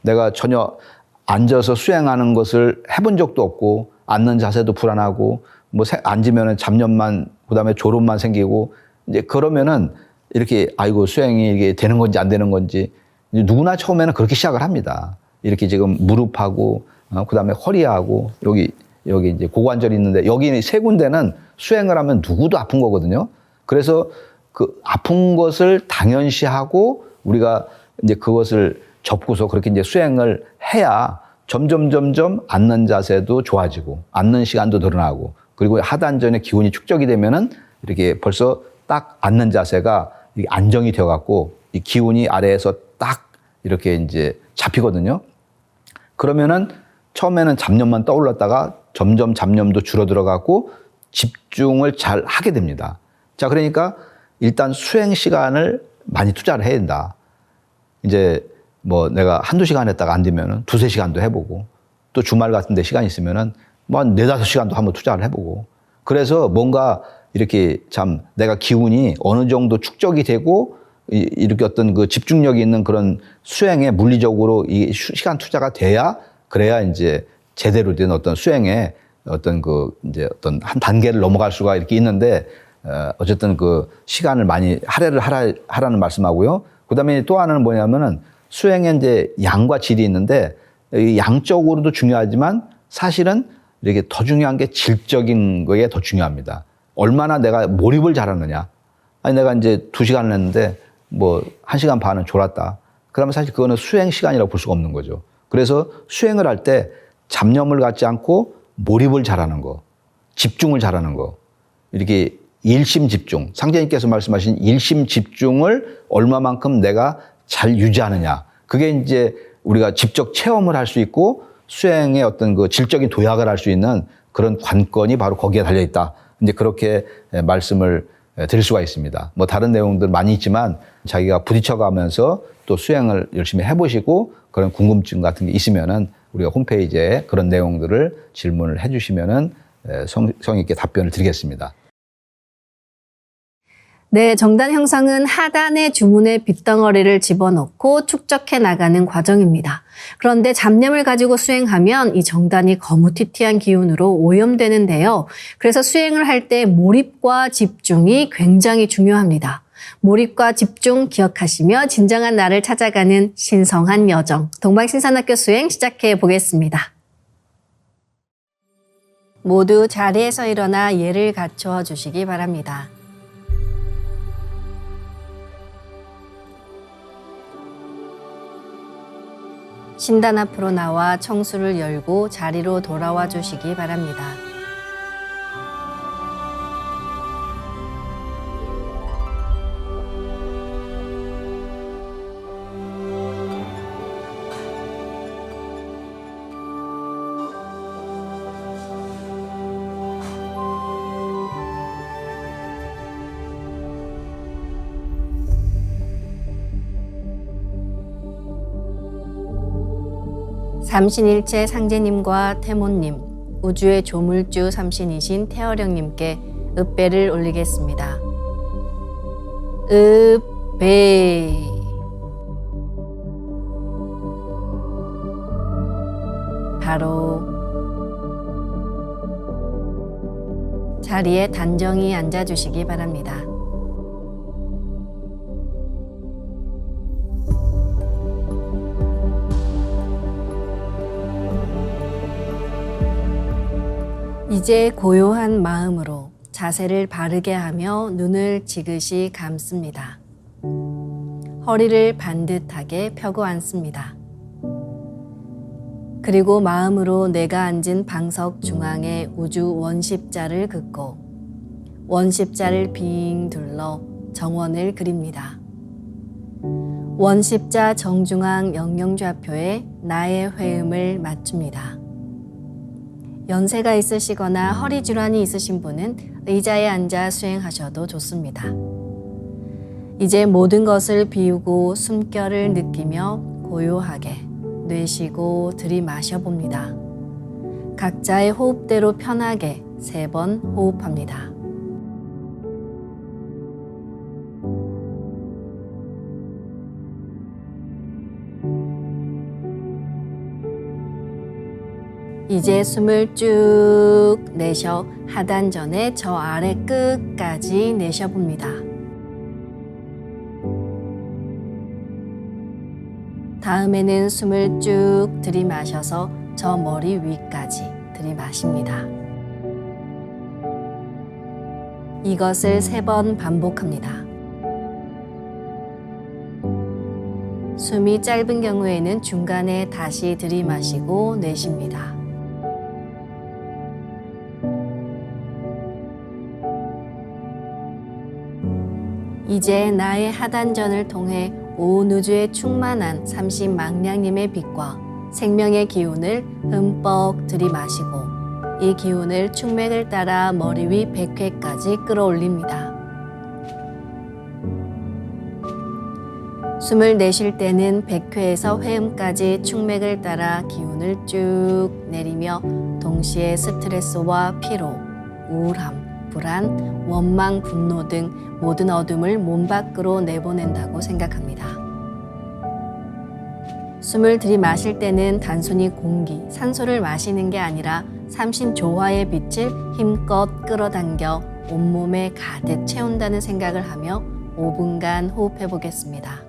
Speaker 6: 내가 전혀 앉아서 수행하는 것을 해본 적도 없고 앉는 자세도 불안하고 뭐 앉으면은 잡념만 그다음에 졸음만 생기고 이제 그러면은 이렇게 아이고 수행이 이게 되는 건지 안 되는 건지 누구나 처음에는 그렇게 시작을 합니다. 이렇게 지금 무릎하고 그다음에 허리하고 여기 이제 고관절이 있는데 여기 세 군데는 수행을 하면 누구도 아픈 거거든요. 그래서 그 아픈 것을 당연시하고 우리가 이제 그것을 접고서 그렇게 이제 수행을 해야 점점 앉는 자세도 좋아지고 앉는 시간도 늘어나고 그리고 하단전의 기운이 축적이 되면은 이렇게 벌써 딱 앉는 자세가 안정이 되어 갖고 이 기운이 아래에서 딱 이렇게 이제 잡히거든요. 그러면은 처음에는 잡념만 떠올랐다가 점점 잡념도 줄어들어 갖고 집중을 잘 하게 됩니다. 자, 그러니까 일단 수행 시간을 많이 투자를 해야 된다. 이제 뭐 내가 한두 시간 했다가 안 되면은 두세 시간도 해보고 또 주말 같은 데 시간 있으면은 뭐 한 네다섯 시간도 한번 투자를 해보고 그래서 뭔가 이렇게 참 내가 기운이 어느 정도 축적이 되고 이렇게 어떤 그 집중력이 있는 그런 수행에 물리적으로 이 시간 투자가 돼야 그래야 이제 제대로 된 어떤 수행에 어떤 그 이제 어떤 한 단계를 넘어갈 수가 이렇게 있는데 어쨌든 그 시간을 많이 할애를 하라는 말씀하고요. 그다음에 또 하나는 뭐냐면은 수행에 이제 양과 질이 있는데 이 양적으로도 중요하지만 사실은 이렇게 더 중요한 게 질적인 거에 더 중요합니다. 얼마나 내가 몰입을 잘하느냐. 아니 내가 이제 2시간을 했는데 뭐 1시간 반은 졸았다. 그러면 사실 그거는 수행 시간이라고 볼 수가 없는 거죠. 그래서 수행을 할 때 잡념을 갖지 않고 몰입을 잘하는 거, 집중을 잘하는 거, 이렇게 일심 집중, 상제님께서 말씀하신 일심 집중을 얼마만큼 내가 잘 유지하느냐. 그게 이제 우리가 직접 체험을 할 수 있고 수행의 어떤 그 질적인 도약을 할 수 있는 그런 관건이 바로 거기에 달려 있다. 이제 그렇게 말씀을 드릴 수가 있습니다. 뭐 다른 내용들 많이 있지만 자기가 부딪혀가면서 또 수행을 열심히 해보시고 그런 궁금증 같은 게 있으면은 우리가 홈페이지에 그런 내용들을 질문을 해주시면은 성의 있게 답변을 드리겠습니다.
Speaker 5: 네, 정단 형성은 하단의 주문에 빗덩어리를 집어넣고 축적해 나가는 과정입니다. 그런데 잡념을 가지고 수행하면 이 정단이 거무튀튀한 기운으로 오염되는데요. 그래서 수행을 할 때 몰입과 집중이 굉장히 중요합니다. 몰입과 집중 기억하시며 진정한 나를 찾아가는 신성한 여정, 동방신선학교 수행 시작해 보겠습니다. 모두 자리에서 일어나 예를 갖춰 주시기 바랍니다. 신단 앞으로 나와 청수를 열고 자리로 돌아와 주시기 바랍니다. 삼신일체 상제님과 태모님, 우주의 조물주 삼신이신 태어령님께 읍배를 올리겠습니다. 읍배. 바로 자리에 단정히 앉아주시기 바랍니다. 이제 고요한 마음으로 자세를 바르게 하며 눈을 지그시 감습니다. 허리를 반듯하게 펴고 앉습니다. 그리고 마음으로 내가 앉은 방석 중앙에 우주 원십자를 긋고 원십자를 빙 둘러 정원을 그립니다. 원십자 정중앙 영영좌표에 나의 회음을 맞춥니다. 연세가 있으시거나 허리 질환이 있으신 분은 의자에 앉아 수행하셔도 좋습니다. 이제 모든 것을 비우고 숨결을 느끼며 고요하게 내쉬고 들이마셔 봅니다. 각자의 호흡대로 편하게 3번 호흡합니다. 이제 숨을 쭉 내쉬어 하단전에 저 아래 끝까지 내쉬어 봅니다. 다음에는 숨을 쭉 들이마셔서 저 머리 위까지 들이마십니다. 이것을 3번 반복합니다. 숨이 짧은 경우에는 중간에 다시 들이마시고 내쉽니다. 이제 나의 하단전을 통해 온 우주에 충만한 30망량님의 빛과 생명의 기운을 흠뻑 들이마시고 이 기운을 충맥을 따라 머리 위 100회까지 끌어올립니다. 숨을 내쉴 때는 100회에서 회음까지 충맥을 따라 기운을 쭉 내리며 동시에 스트레스와 피로, 우울함, 불안, 원망, 분노 등 모든 어둠을 몸 밖으로 내보낸다고 생각합니다. 숨을 들이마실 때는 단순히 공기, 산소를 마시는 게 아니라 삼신조화의 빛을 힘껏 끌어당겨 온몸에 가득 채운다는 생각을 하며 5분간 호흡해 보겠습니다.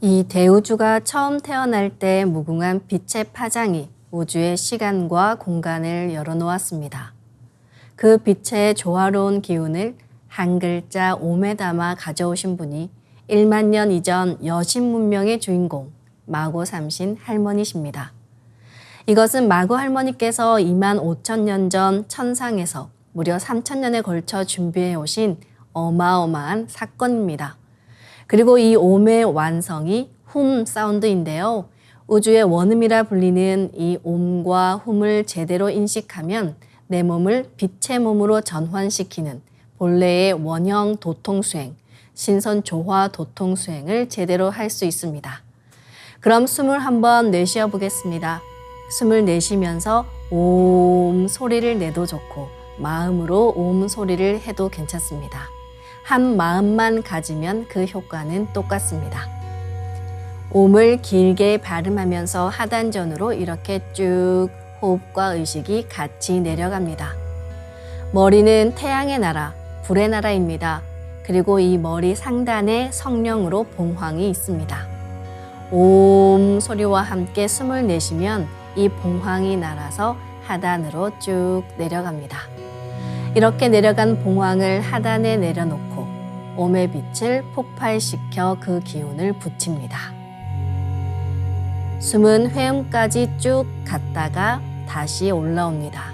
Speaker 5: 이 대우주가 처음 태어날 때 무궁한 빛의 파장이 우주의 시간과 공간을 열어놓았습니다. 그 빛의 조화로운 기운을 한 글자 옴에 담아 가져오신 분이 1만 년 이전 여신 문명의 주인공 마고 삼신 할머니십니다. 이것은 마고 할머니께서 2만 5천 년 전 천상에서 무려 3천 년에 걸쳐 준비해 오신 어마어마한 사건입니다. 그리고 이 옴의 완성이 훔 사운드인데요. 우주의 원음이라 불리는 이 옴과 훔을 제대로 인식하면 내 몸을 빛의 몸으로 전환시키는 본래의 원형 도통수행, 신선 조화 도통수행을 제대로 할 수 있습니다. 그럼 숨을 한번 내쉬어 보겠습니다. 숨을 내쉬면서 옴 소리를 내도 좋고 마음으로 옴 소리를 해도 괜찮습니다. 한 마음만 가지면 그 효과는 똑같습니다. 옴을 길게 발음하면서 하단전으로 이렇게 쭉 호흡과 의식이 같이 내려갑니다. 머리는 태양의 나라, 불의 나라입니다. 그리고 이 머리 상단에 성령으로 봉황이 있습니다. 옴 소리와 함께 숨을 내쉬면 이 봉황이 날아서 하단으로 쭉 내려갑니다. 이렇게 내려간 봉황을 하단에 내려놓고 옴의 빛을 폭발시켜 그 기운을 붙입니다. 숨은 회음까지 쭉 갔다가 다시 올라옵니다.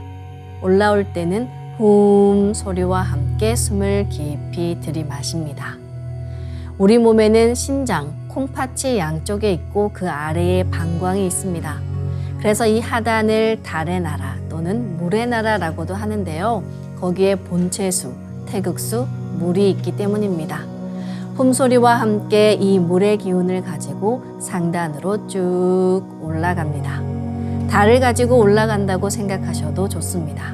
Speaker 5: 올라올 때는 훔 소리와 함께 숨을 깊이 들이마십니다. 우리 몸에는 신장, 콩팥이 양쪽에 있고 그 아래에 방광이 있습니다. 그래서 이 하단을 달의 나라 또는 물의 나라라고도 하는데요. 거기에 본체수, 태극수, 물이 있기 때문입니다. 훔소리와 함께 이 물의 기운을 가지고 상단으로 쭉 올라갑니다. 달을 가지고 올라간다고 생각하셔도 좋습니다.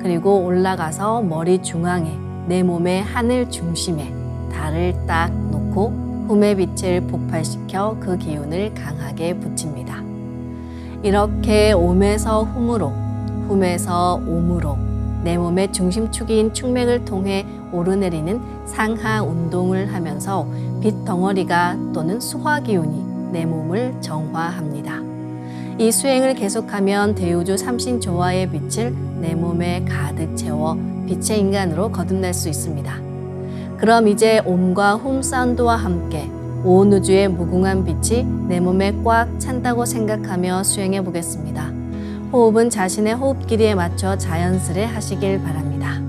Speaker 5: 그리고 올라가서 머리 중앙에 내 몸의 하늘 중심에 달을 딱 놓고 훔의 빛을 폭발시켜 그 기운을 강하게 붙입니다. 이렇게 옴에서 훔으로, 훔에서 옴으로 내 몸의 중심축인 축맥을 통해 오르내리는 상하 운동을 하면서 빛 덩어리가 또는 수화 기운이 내 몸을 정화합니다. 이 수행을 계속하면 대우주 삼신 조화의 빛을 내 몸에 가득 채워 빛의 인간으로 거듭날 수 있습니다. 그럼 이제 옴과 훔 사운드와 함께 온 우주의 무궁한 빛이 내 몸에 꽉 찬다고 생각하며 수행해 보겠습니다. 호흡은 자신의 호흡 길이에 맞춰 자연스레 하시길 바랍니다.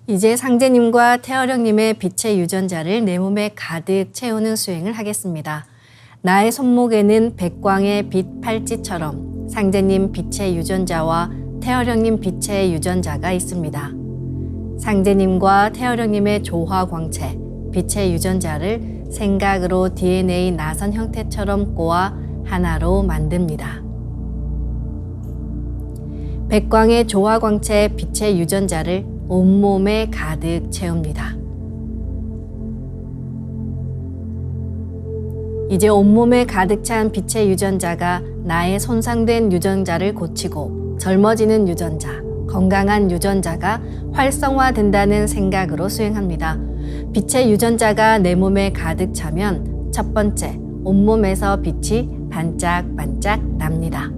Speaker 5: 이제 상제님과 태어령님의 빛의 유전자를 내 몸에 가득 채우는 수행을 하겠습니다. 나의 손목에는 백광의 빛 팔찌처럼 상제님 빛의 유전자와 태어령님 빛의 유전자가 있습니다. 상제님과 태어령님의 조화광채, 빛의 유전자를 생각으로 DNA 나선 형태처럼 꼬아 하나로 만듭니다. 백광의 조화광채 빛의 유전자를 온몸에 가득 채웁니다. 이제 온몸에 가득 찬 빛의 유전자가 나의 손상된 유전자를 고치고 젊어지는 유전자, 건강한 유전자가 활성화된다는 생각으로 수행합니다. 빛의 유전자가 내 몸에 가득 차면 첫 번째, 온몸에서 빛이 반짝반짝 납니다.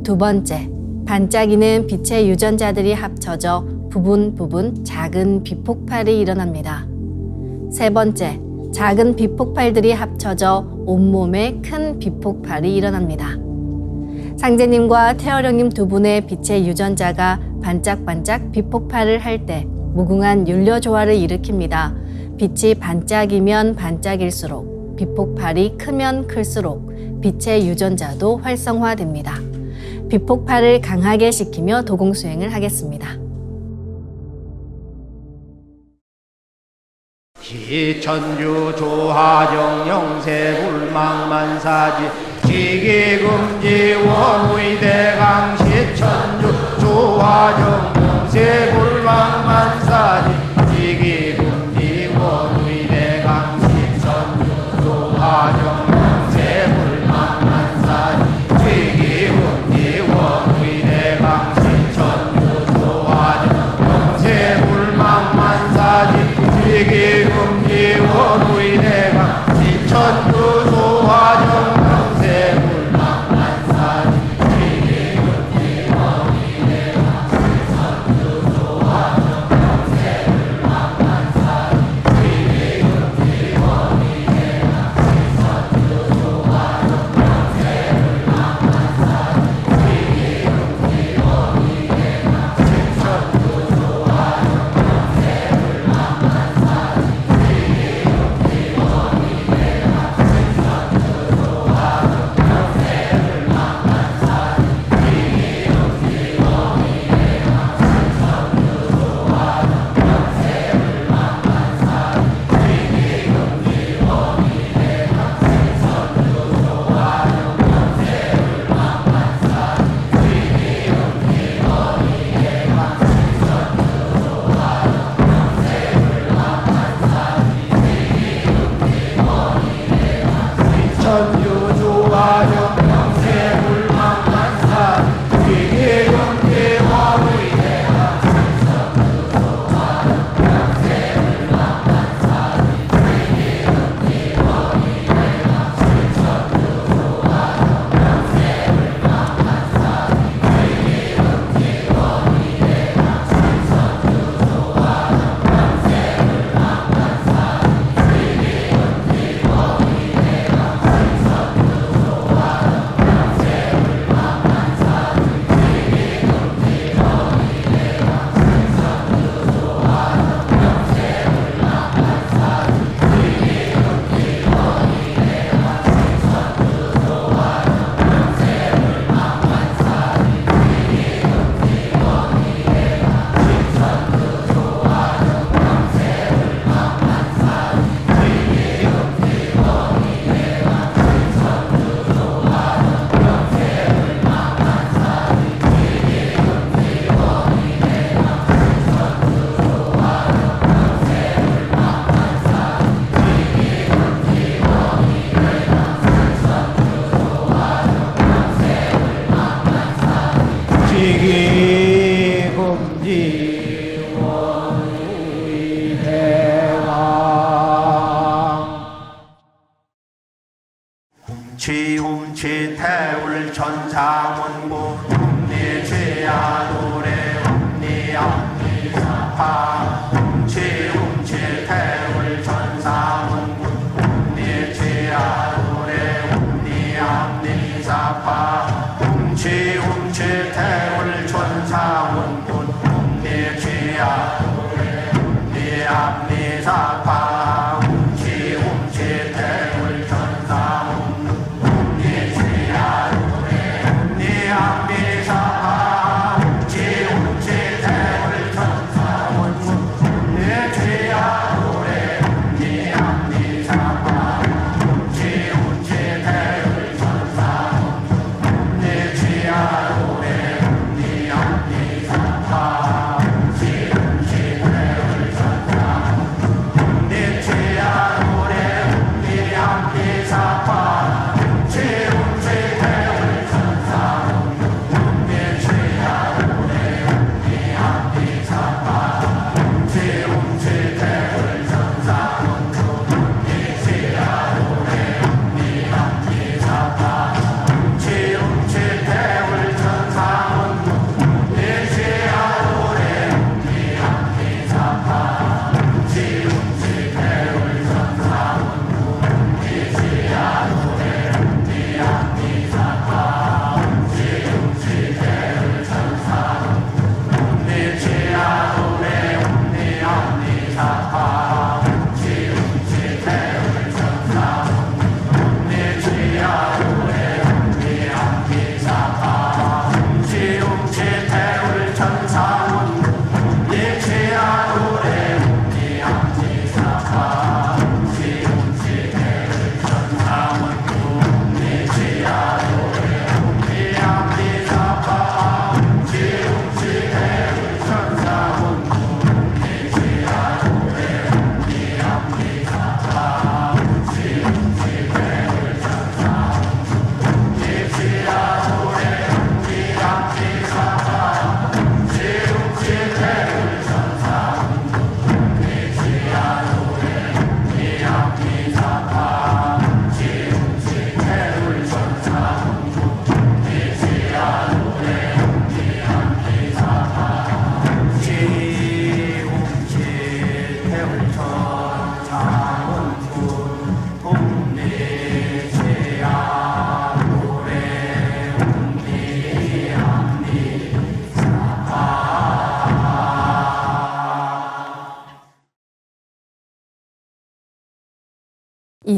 Speaker 5: 두 번째, 반짝이는 빛의 유전자들이 합쳐져 부분 작은 빛폭발이 일어납니다. 세 번째, 작은 빛폭발들이 합쳐져 온몸에 큰 빛폭발이 일어납니다. 상제님과 태어령님 두 분의 빛의 유전자가 반짝반짝 빛폭발을 할 때 무궁한 율려조화를 일으킵니다. 빛이 반짝이면 반짝일수록, 빛폭발이 크면 클수록 빛의 유전자도 활성화됩니다. 빛폭발을 강하게 시키며 도공수행을 하겠습니다.
Speaker 4: 기천주 조하정 영세 불망만사지 지기금지 원의대강 시천주 조하정 영세 불망만사지 지기금지 원의대강 시천주 조하정 영세 불망만사지 지기금지 원의대강 시천주 조하정 영세 불망만사지 지기금지 원의대강 시천주 조하정 영세 불망만사지 지기금지 원의대강 시천주 조하정 영세 불망만사지 지기금지 원의대강 시천주 조하정 영세 불망만사지 지기금지 원의대강 시천주 조하정 영세 지움치태울 천상원고 옴니지아도레 옴니암니사파 지움치태울 천상원고 옴니지아도레 옴니암니사파 지움치태울 천상원고 옴니지아도레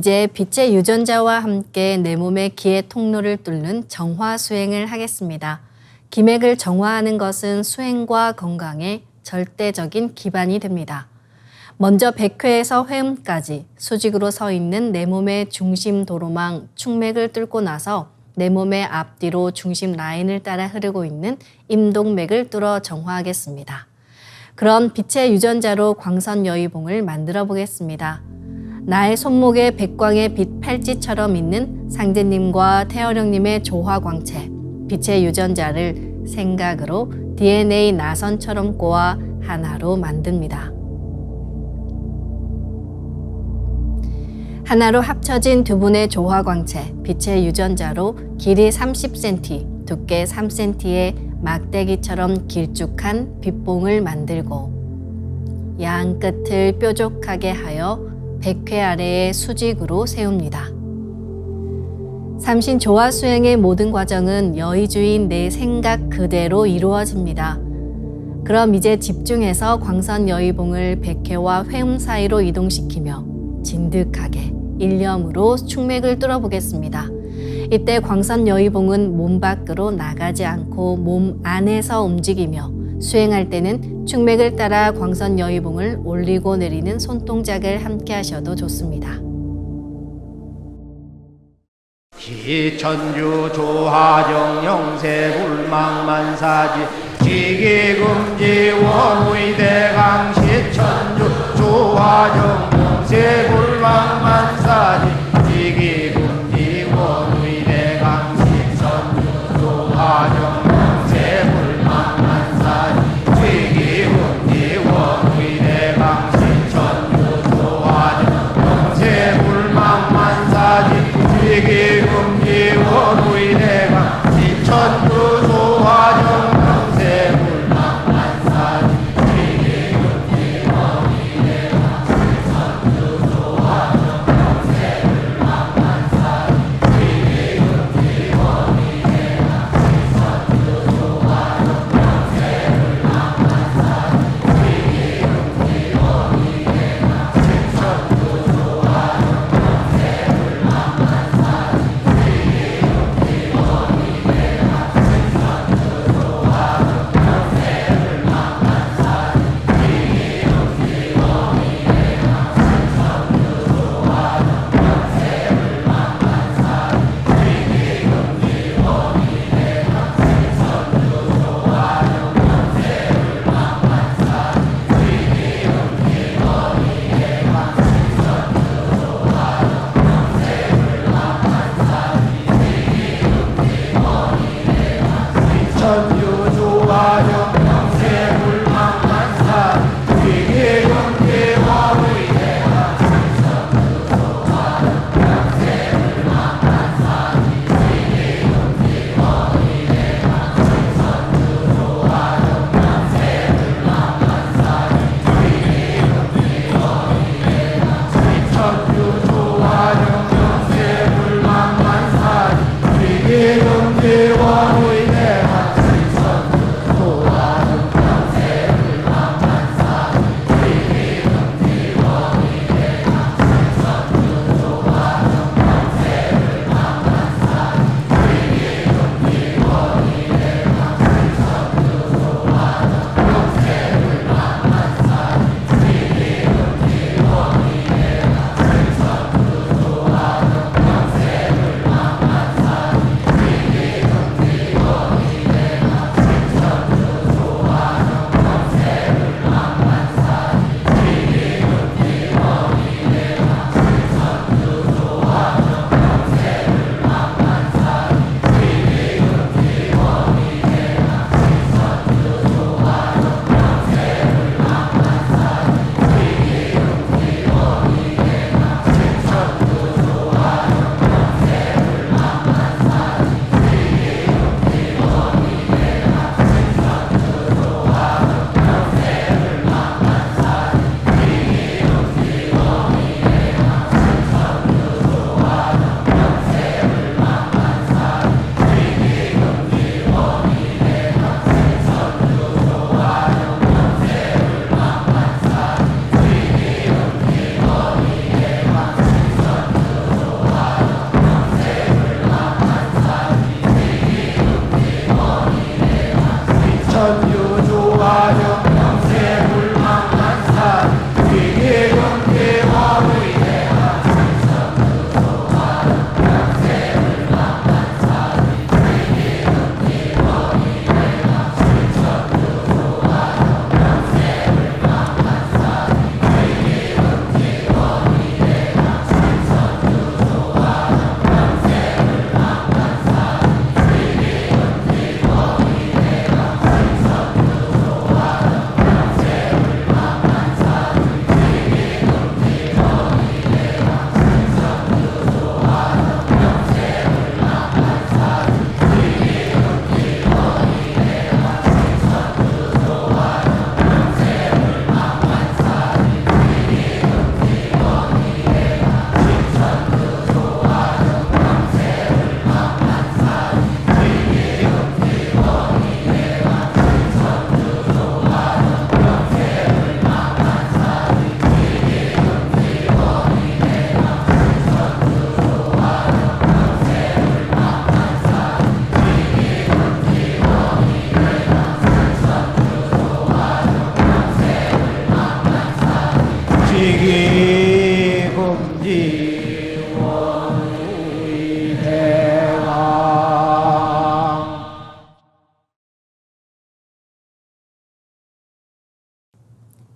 Speaker 5: 이제 빛의 유전자와 함께 내 몸의 기의 통로를 뚫는 정화 수행을 하겠습니다. 기맥을 정화하는 것은 수행과 건강에 절대적인 기반이 됩니다. 먼저 백회에서 회음까지 수직으로 서 있는 내 몸의 중심 도로망 충맥을 뚫고 나서 내 몸의 앞뒤로 중심 라인을 따라 흐르고 있는 임동맥을 뚫어 정화하겠습니다. 그런 빛의 유전자로 광선여의봉을 만들어 보겠습니다. 나의 손목에 백광의 빛 팔찌처럼 있는 상제님과 태어령님의 조화광채, 빛의 유전자를 생각으로 DNA 나선처럼 꼬아 하나로 만듭니다. 하나로 합쳐진 두 분의 조화광채, 빛의 유전자로 길이 30cm, 두께 3cm의 막대기처럼 길쭉한 빛봉을 만들고 양 끝을 뾰족하게 하여 백회 아래에 수직으로 세웁니다. 삼신 조화 수행의 모든 과정은 여의주인 내 생각 그대로 이루어집니다. 그럼 이제 집중해서 광선 여의봉을 백회와 회음 사이로 이동시키며 진득하게 일념으로 충맥을 뚫어보겠습니다. 이때 광선 여의봉은 몸 밖으로 나가지 않고 몸 안에서 움직이며 수행할 때는 충맥을 따라 광선 여의봉을 올리고 내리는 손동작을 함께 하셔도 좋습니다.
Speaker 7: 기천주 조하정 영세 불망만사지 지기금지 원의대강 시천주 조하정 영세 불망만사지 지기금지 원의대강 시천주 조하정 영세 불망만사지 지기금지 원의대강 시천주 조하정 영세 불망만사지 지기금지 원의대강 시천주 조하정 영세 불망만사지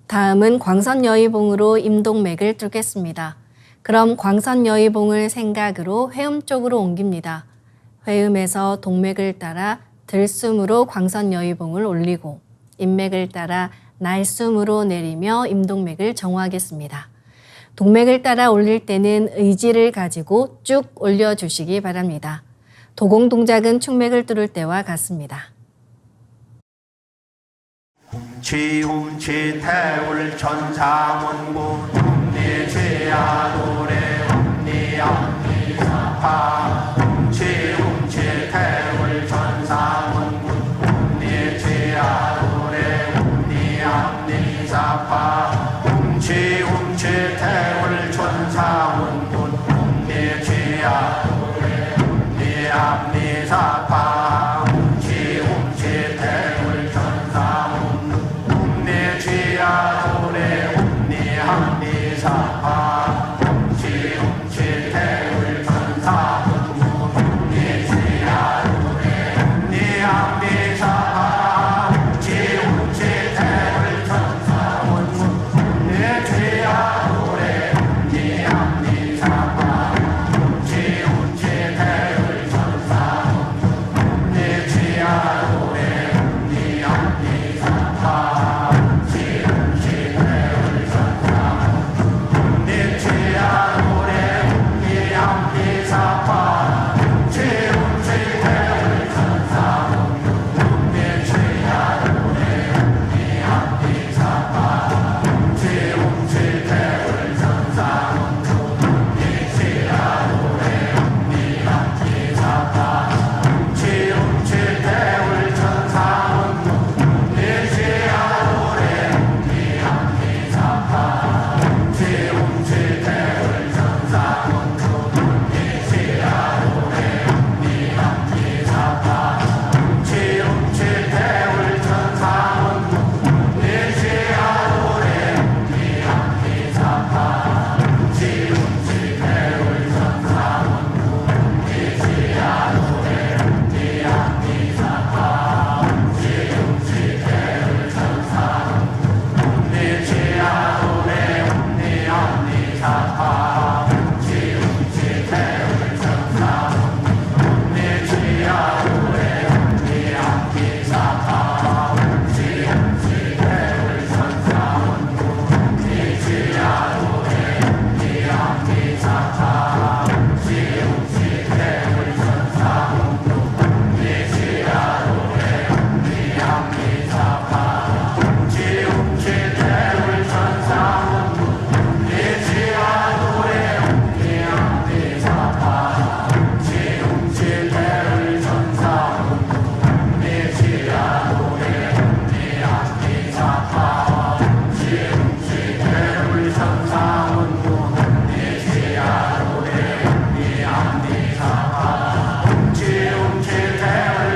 Speaker 5: 다음은 광선여의봉으로 임동맥을 뚫겠습니다. 그럼 광선여의봉을 생각으로 회음 쪽으로 옮깁니다. 회음에서 동맥을 따라 들숨으로 광선여의봉을 올리고 인맥을 따라 날숨으로 내리며 임동맥을 정화하겠습니다. 동맥을 따라 올릴 때는 의지를 가지고 쭉 올려주시기 바랍니다. 도공 동작은 충맥을 뚫을 때와 같습니다.
Speaker 7: 훔치 태울 천사문구 훔리지야 노래 훔리암리사파 훔치 태울 천사문구 훔리지야 노래 훔리암리사파 훔치 태울 천사문구 훔리지야 노래 훔리암리사파 훔치 태울 천사문구 훔리지야 노래 훔리암리사파 훔치 태울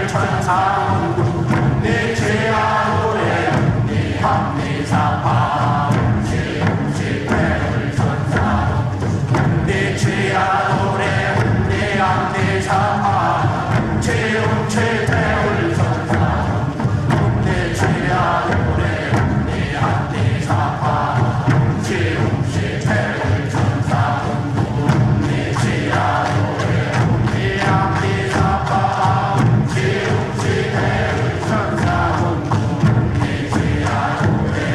Speaker 7: 천사문구 훔리지야 노래 훔리암리사파 훔치 태울 천사문구 훔리지야 노래 훔리암리사파 훔치 태울 천사문구 훔리지야 노래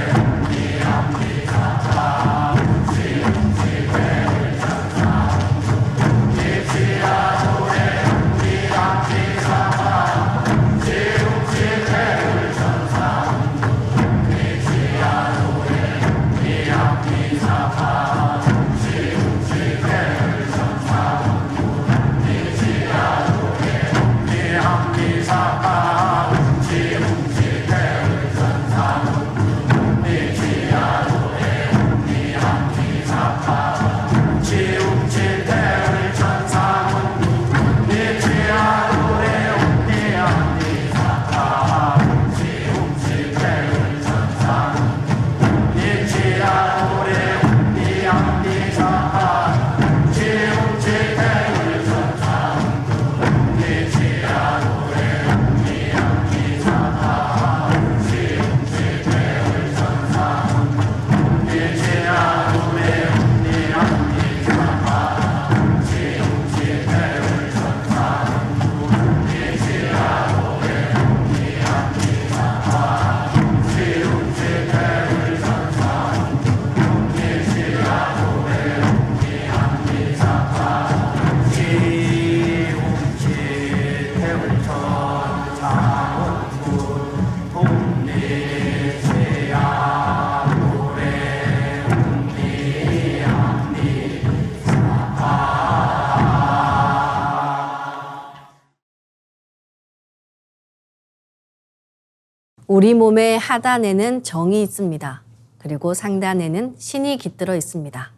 Speaker 5: 우리 몸의 하단에는 정이 있습니다. 그리고 상단에는 신이 깃들어 있습니다.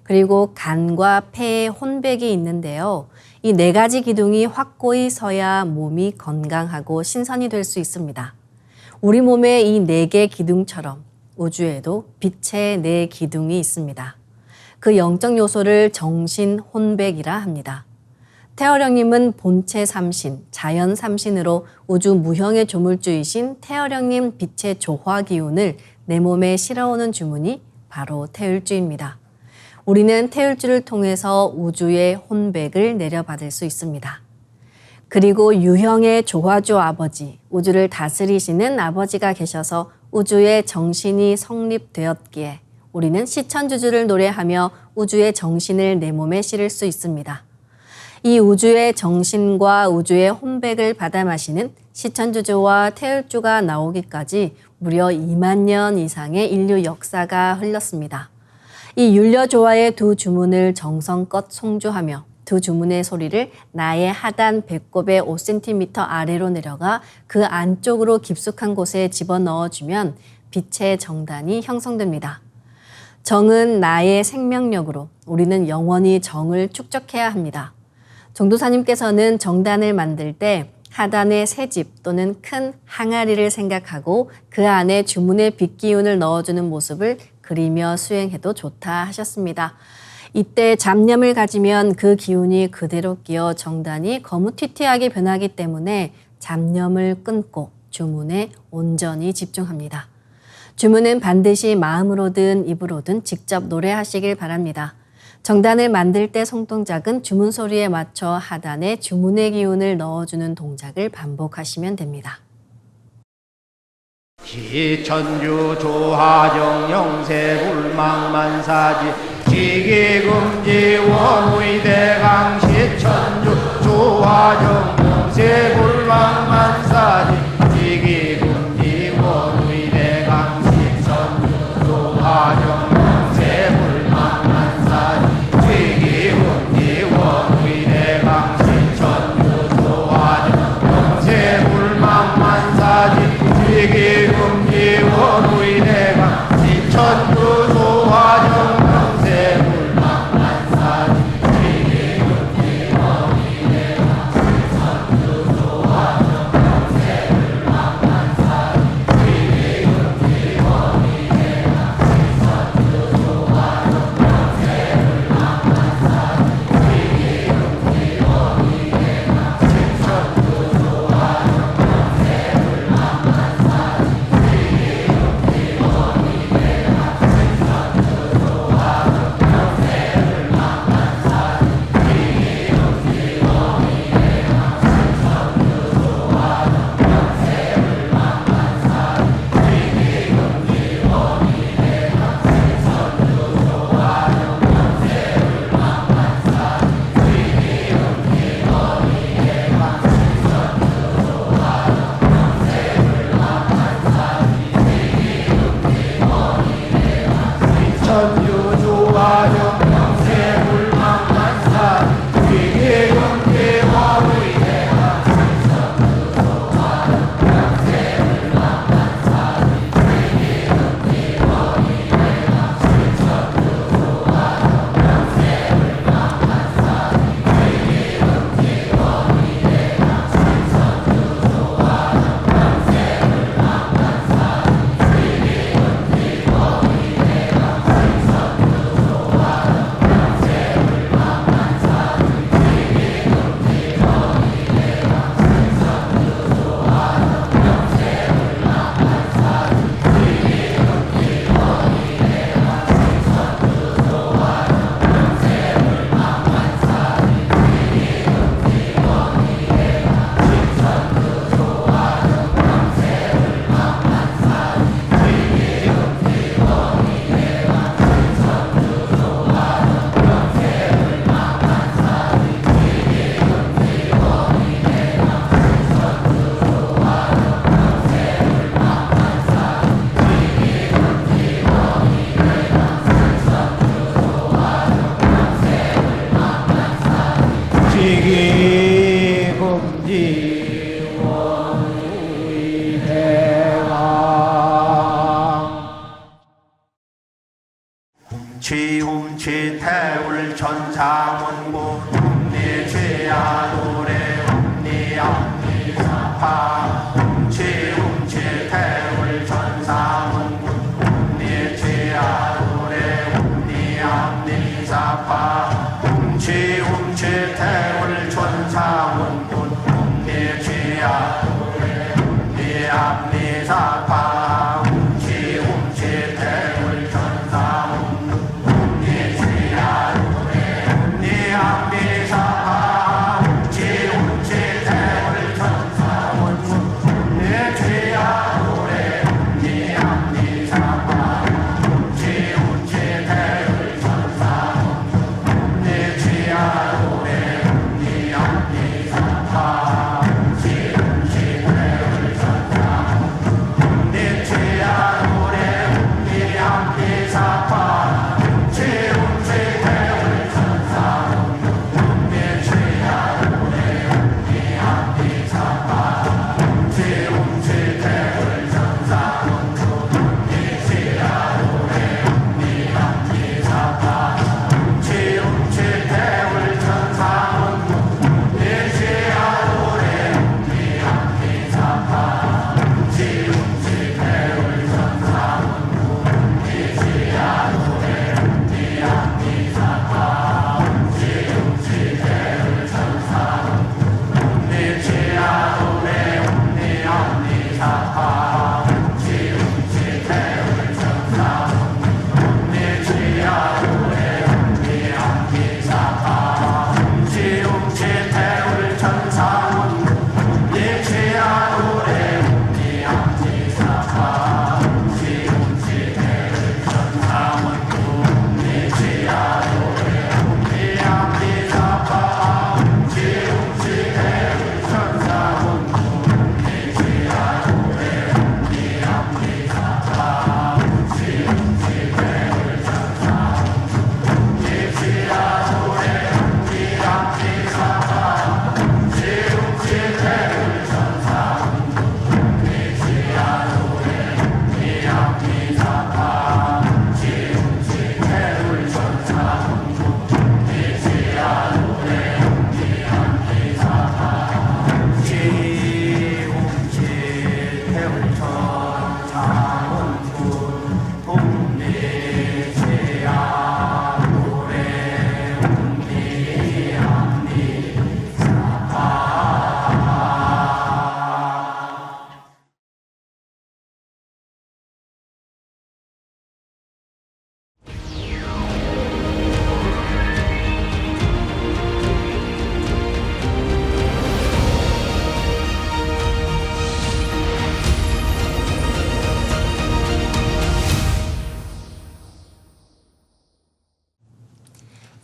Speaker 5: 그리고 간과 폐에 혼백이 있는데요. 이 네 가지 기둥이 확고히 서야 몸이 건강하고 신선이 될 수 있습니다. 우리 몸의 이 네 개 기둥처럼 우주에도 빛의 네 기둥이 있습니다. 그 영적 요소를 정신 혼백이라 합니다. 태어령님은 본체 삼신, 자연 삼신으로 우주 무형의 조물주이신 태어령님 빛의 조화 기운을 내 몸에 실어오는 주문이 바로 태율주입니다. 우리는 태율주를 통해서 우주의 혼백을 내려받을 수 있습니다. 그리고 유형의 조화주 아버지, 우주를 다스리시는 아버지가 계셔서 우주의 정신이 성립되었기에 우리는 시천주주를 노래하며 우주의 정신을 내 몸에 실을 수 있습니다. 이 우주의 정신과 우주의 혼백을 받아 마시는 시천주주와 태율주가 나오기까지 무려 2만 년 이상의 인류 역사가 흘렀습니다. 이 율려조화의 두 주문을 정성껏 송주하며 두 주문의 소리를 나의 하단 배꼽의 5cm 아래로 내려가 그 안쪽으로 깊숙한 곳에 집어넣어주면 빛의 정단이 형성됩니다. 정은 나의 생명력으로 우리는 영원히 정을 축적해야 합니다. 정도사님께서는 정단을 만들 때 하단에 새집 또는 큰 항아리를 생각하고 그 안에 주문의 빛 기운을 넣어주는 모습을 그리며 수행해도 좋다 하셨습니다. 이때 잡념을 가지면 그 기운이 그대로 끼어 정단이 거무튀튀하게 변하기 때문에 잡념을 끊고 주문에 온전히 집중합니다. 주문은 반드시 마음으로든 입으로든 직접 노래하시길 바랍니다. 정단을 만들 때 손동작은 주문 소리에 맞춰 하단에 주문의 기운을 넣어주는 동작을 반복하시면 됩니다.
Speaker 7: 시천주 조화정 영세불망만사지 지기금지 원의대강 시천주 조화정 영세불망만사지 지기금지 원의대강 시천주 조화정 영세불망만사지 지기금지 원의대강 시천주 조화정 영세불망만사지 지기금지 원의대강 시천주 조화정 영세불망만사지 지기금지 원의대강 시천주 조화정 영세불망만사지 지움치태울 천사문구 옴니지야도래 옴니암니사파 지움치태울 천사문구 옴니지야도래 옴니암니사파 지움치태울 천사문구 옴니지야도래 옴니암니사파 지움치태울 천사문구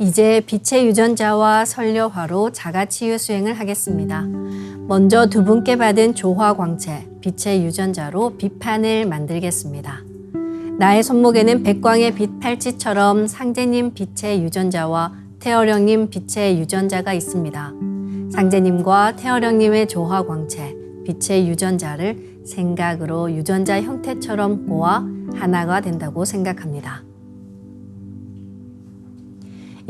Speaker 5: 이제 빛의 유전자와 설려화로 자가치유 수행을 하겠습니다. 먼저 두 분께 받은 조화광채, 빛의 유전자로 빛판을 만들겠습니다. 나의 손목에는 백광의 빛 팔찌처럼 상제님 빛의 유전자와 태어령님 빛의 유전자가 있습니다. 상제님과 태어령님의 조화광채, 빛의 유전자를 생각으로 유전자 형태처럼 꼬아 하나가 된다고 생각합니다.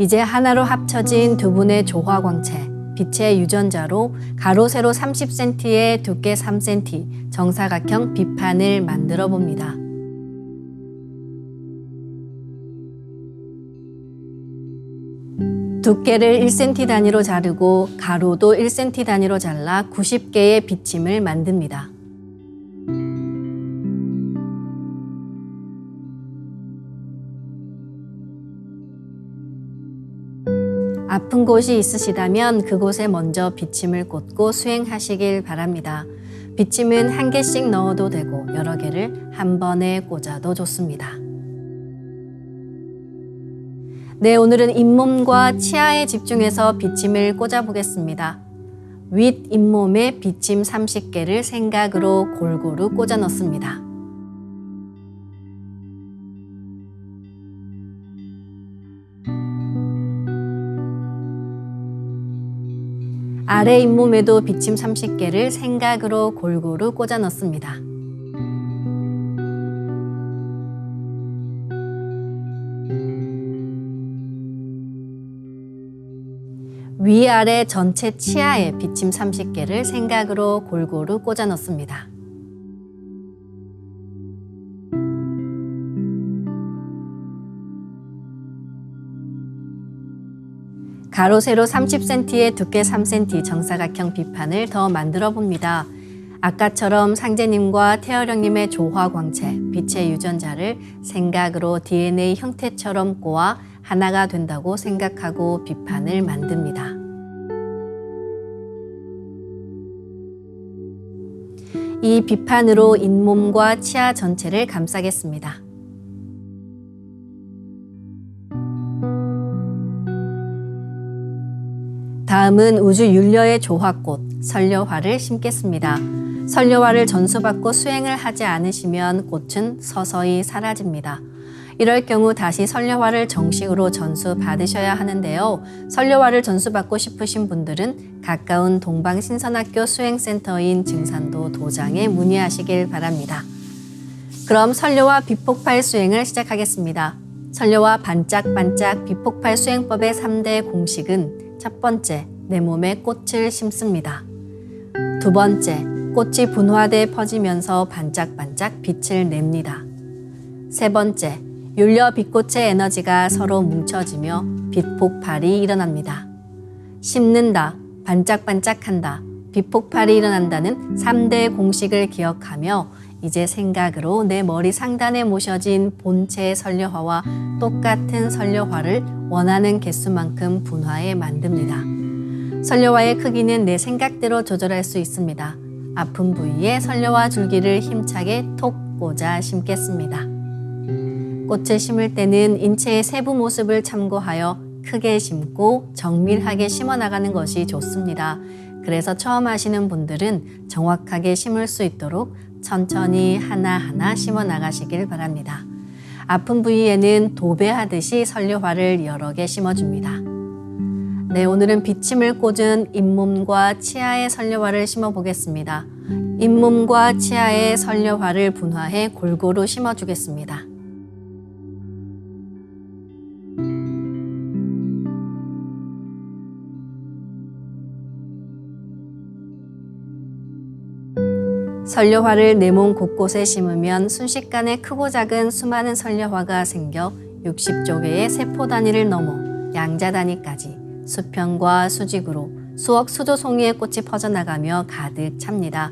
Speaker 5: 이제 하나로 합쳐진 두 분의 조화광채, 빛의 유전자로 가로 세로 30cm에 두께 3cm 정사각형 빛판을 만들어 봅니다. 두께를 1cm 단위로 자르고 가로도 1cm 단위로 잘라 90개의 비침을 만듭니다. 아픈 곳이 있으시다면 그곳에 먼저 비침을 꽂고 수행하시길 바랍니다. 비침은 한 개씩 넣어도 되고 여러 개를 한 번에 꽂아도 좋습니다. 네, 오늘은 잇몸과 치아에 집중해서 비침을 꽂아보겠습니다. 윗 잇몸에 비침 30개를 생각으로 골고루 꽂아 넣습니다. 아래 잇몸에도 비침 30개를 생각으로 골고루 꽂아 넣습니다. 위아래 전체 치아에 비침 30개를 생각으로 골고루 꽂아 넣습니다. 가로 세로 30cm에 두께 3cm 정사각형 비판을 더 만들어 봅니다. 아까처럼 상제님과 태어령님의 조화광채, 빛의 유전자를 생각으로 DNA 형태처럼 꼬아 하나가 된다고 생각하고 비판을 만듭니다. 이 비판으로 잇몸과 치아 전체를 감싸겠습니다. 다음은 우주윤려의 조화꽃, 설려화를 심겠습니다. 설려화를 전수받고 수행을 하지 않으시면 꽃은 서서히 사라집니다. 이럴 경우 다시 설려화를 정식으로 전수받으셔야 하는데요. 설려화를 전수받고 싶으신 분들은 가까운 동방신선학교 수행센터인 증산도 도장에 문의하시길 바랍니다. 그럼 설려화 비폭발 수행을 시작하겠습니다. 설려화 반짝반짝 비폭발 수행법의 3대 공식은 첫 번째, 내 몸에 꽃을 심습니다. 두 번째, 꽃이 분화돼 퍼지면서 반짝반짝 빛을 냅니다. 세 번째, 윤려 빛꽃의 에너지가 서로 뭉쳐지며 빛폭발이 일어납니다. 심는다, 반짝반짝한다, 빛폭발이 일어난다는 3대 공식을 기억하며 이제 생각으로 내 머리 상단에 모셔진 본체의 설려화와 똑같은 설려화를 원하는 개수만큼 분화해 만듭니다. 설려화의 크기는 내 생각대로 조절할 수 있습니다. 아픈 부위에 설려화 줄기를 힘차게 톡 꽂아 심겠습니다. 꽃을 심을 때는 인체의 세부 모습을 참고하여 크게 심고 정밀하게 심어 나가는 것이 좋습니다. 그래서 처음 하시는 분들은 정확하게 심을 수 있도록 천천히 하나하나 심어 나가시길 바랍니다. 아픈 부위에는 도배하듯이 설려화를 여러 개 심어줍니다. 네, 오늘은 비침을 꽂은 잇몸과 치아의 설려화를 심어 보겠습니다. 잇몸과 치아의 설려화를 분화해 골고루 심어주겠습니다. 설려화를 내 몸 곳곳에 심으면 순식간에 크고 작은 수많은 설려화가 생겨 60조 개의 세포 단위를 넘어 양자 단위까지 수평과 수직으로 수억 수조 송이의 꽃이 퍼져나가며 가득 찹니다.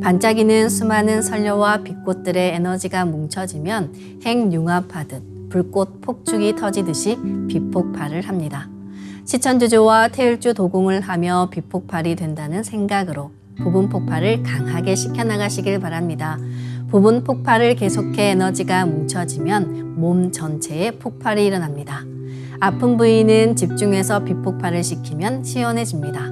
Speaker 5: 반짝이는 수많은 설려와 빛꽃들의 에너지가 뭉쳐지면 핵융합하듯 불꽃 폭죽이 터지듯이 빛폭발을 합니다. 시천주조와 태일주 도공을 하며 빛폭발이 된다는 생각으로 부분 폭발을 강하게 시켜나가시길 바랍니다. 부분 폭발을 계속해 에너지가 뭉쳐지면 몸 전체에 폭발이 일어납니다. 아픈 부위는 집중해서 빛폭발을 시키면 시원해집니다.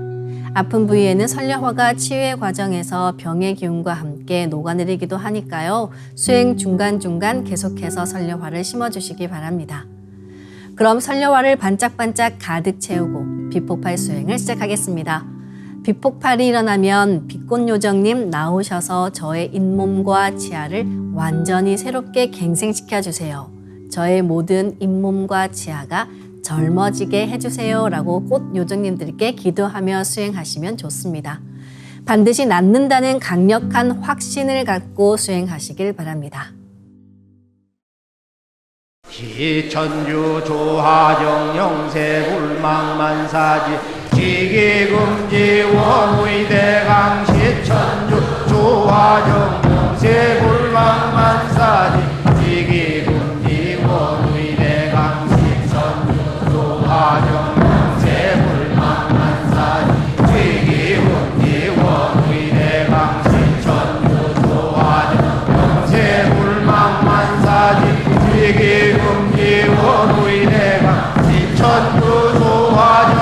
Speaker 5: 아픈 부위에는 설려화가 치유의 과정에서 병의 기운과 함께 녹아내리기도 하니까요. 수행 중간중간 계속해서 설려화를 심어주시기 바랍니다. 그럼 설려화를 반짝반짝 가득 채우고 빛폭발 수행을 시작하겠습니다. 빛폭발이 일어나면 빛꽃요정님 나오셔서 저의 잇몸과 치아를 완전히 새롭게 갱생시켜주세요. 저의 모든 잇몸과 치아가 젊어지게 해주세요 라고 꽃요정님들께 기도하며 수행하시면 좋습니다. 반드시 낫는다는 강력한 확신을 갖고 수행하시길 바랍니다.
Speaker 7: 시천주 조화정 영세불망만사지 지기금지 원의대강 시천주 조화정 영세불망만사지 지기금지 원의대강 시천주 조화정 영세불망만사지 지기금지 원의대강 시천주 조화정 영세불망만사지 지기금지 원의대강 시천주 조화정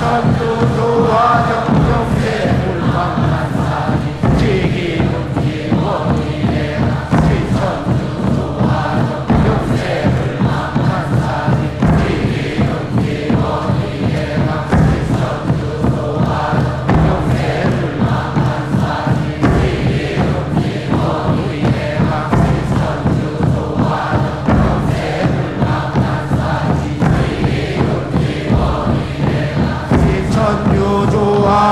Speaker 7: 시천두 조화 정정세 물방만사지 지기문지 원위대강 시천두 조화 정정세 물방만사지 지기문지 원위대강 시천두 조화 정정세 물방만사지 지기문지 원위대강 시천두 조화 정정세 물방만사지 지기문지 원위대강 시천유 조화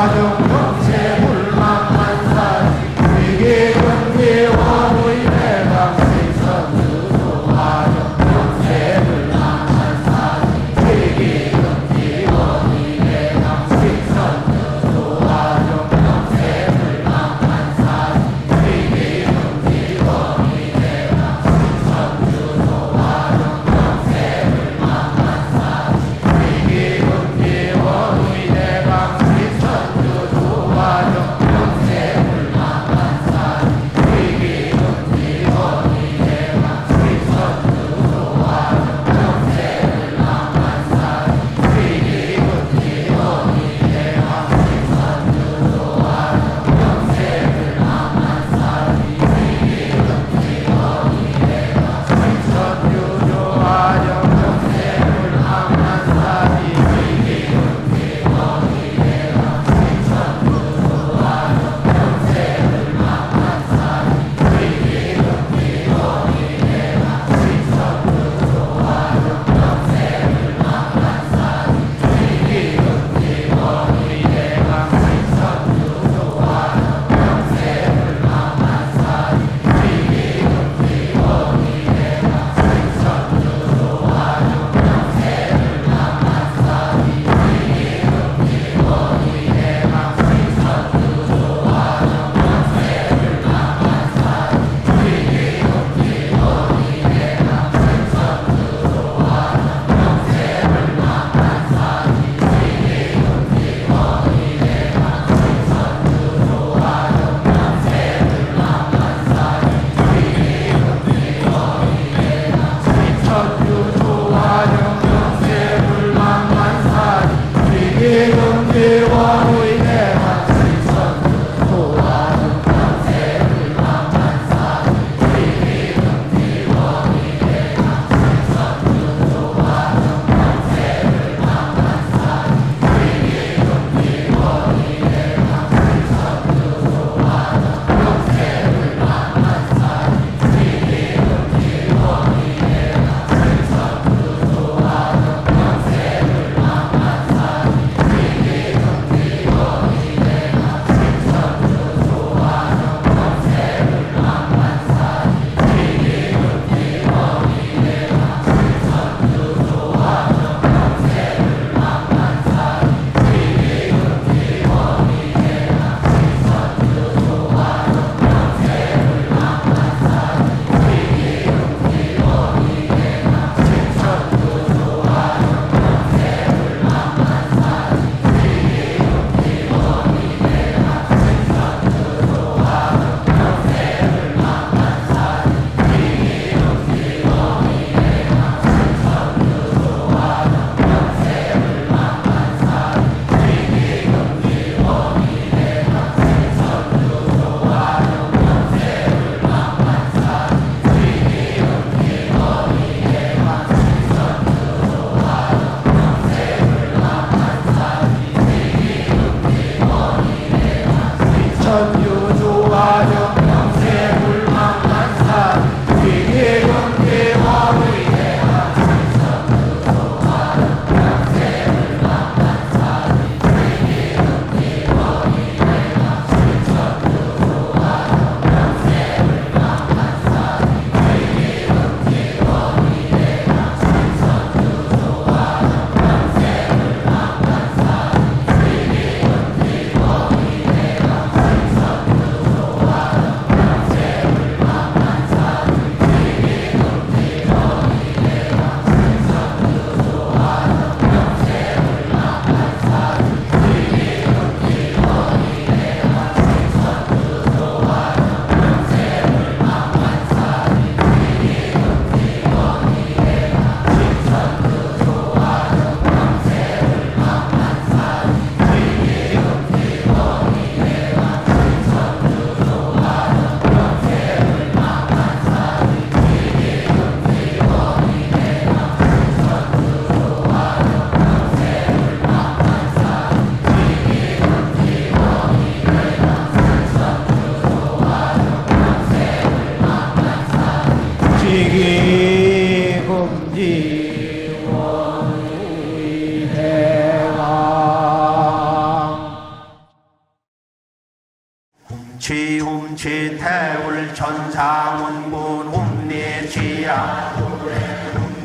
Speaker 7: 웅치태울 천상운군 웅리지야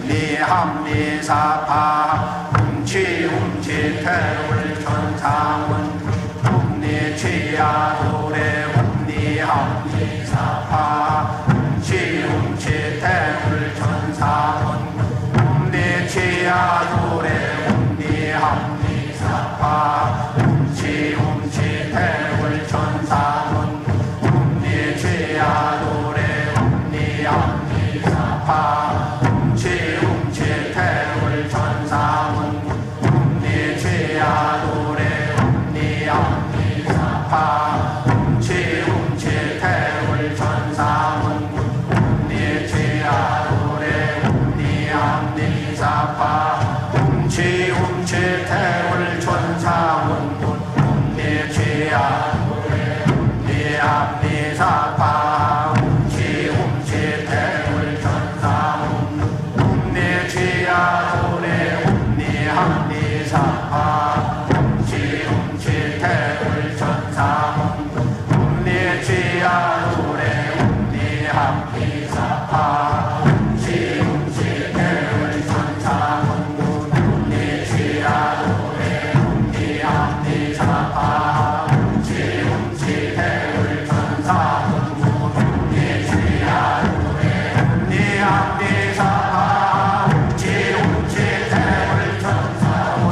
Speaker 7: 웅리합리사파 웅치태울 천상운 웅리지야 노래 웅리합리사파 웅치태울 천상운 웅리지야 노래 웅리합리사파 웅치태울 천상운 웅리지야 노래 웅리합리사파 웅치태울 천상운 웅리지야 노래 웅리합리사파 웅치태울 천상운 웅리지야 노래 웅리합리사파 웅치태울 천상운 웅리지야 노래 웅리합리사파 웅치태울 천상운 웅리지야 노래 웅리합리사파 웅치태울 천상운 웅리지야 노래 웅리합리사파 웅치태울 천상운 웅리지야 노래 웅리합리사파 웅치태울 천상운 웅리지야 노래 웅리합리사파 웅치태울 천상운